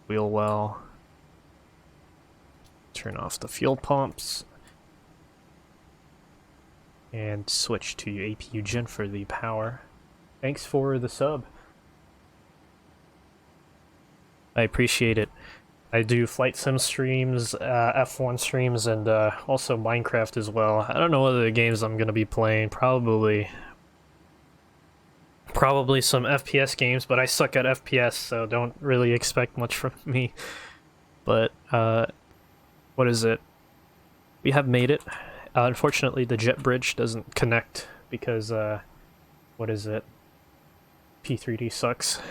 Wheel well. Turn off the fuel pumps. And switch to APU gen for the power. Thanks for the sub. I appreciate it. I do flight sim streams, F1 streams, and also Minecraft as well. I don't know what other games I'm gonna be playing. Probably some FPS games, but I suck at FPS, so don't really expect much from me. But what is it? We have made it. Unfortunately, the jet bridge doesn't connect because, what is it? P3D sucks.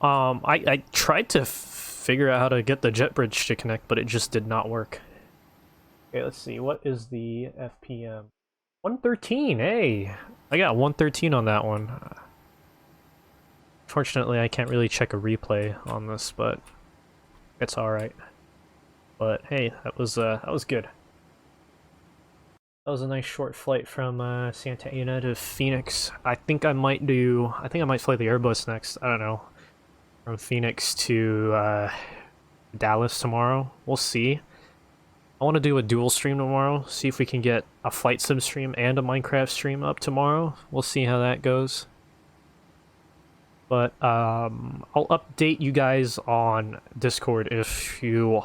I tried to figure out how to get the jet bridge to connect, but it just did not work. Okay, let's see. What is the FPM? 113. Hey, I got 113 on that one. Fortunately, I can't really check a replay on this, but it's all right. But hey, that was good. That was a nice short flight from Santa Ana to Phoenix. I think I might fly the Airbus next. I don't know. From Phoenix to Dallas tomorrow. We'll see. I want to do a dual stream tomorrow. See if we can get a flight sim stream and a Minecraft stream up tomorrow. We'll see how that goes. But I'll update you guys on Discord if you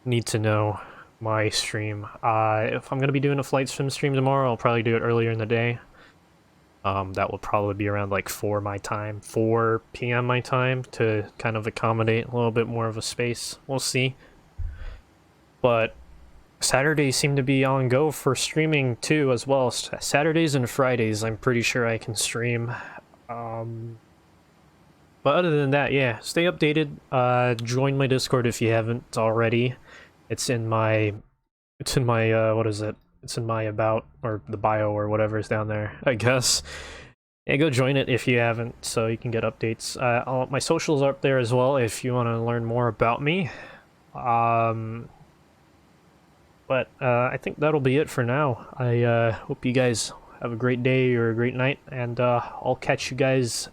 need to know my stream. If I'm gonna be doing a flight sim stream tomorrow, I'll probably do it earlier in the day. That will probably be around like 4 p.m. my time, to kind of accommodate a little bit more of a space. We'll see. But Saturdays seem to be on go for streaming too as well. Saturdays and Fridays I'm pretty sure I can stream. But other than that, yeah, stay updated. Join my Discord if you haven't already. It's in my what is it? It's in my about, or the bio, or whatever is down there, I guess. Yeah, go join it if you haven't, so you can get updates. My socials are up there as well if you want to learn more about me. But I think that'll be it for now. I hope you guys have a great day or a great night, and I'll catch you guys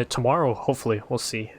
tomorrow, hopefully. We'll see.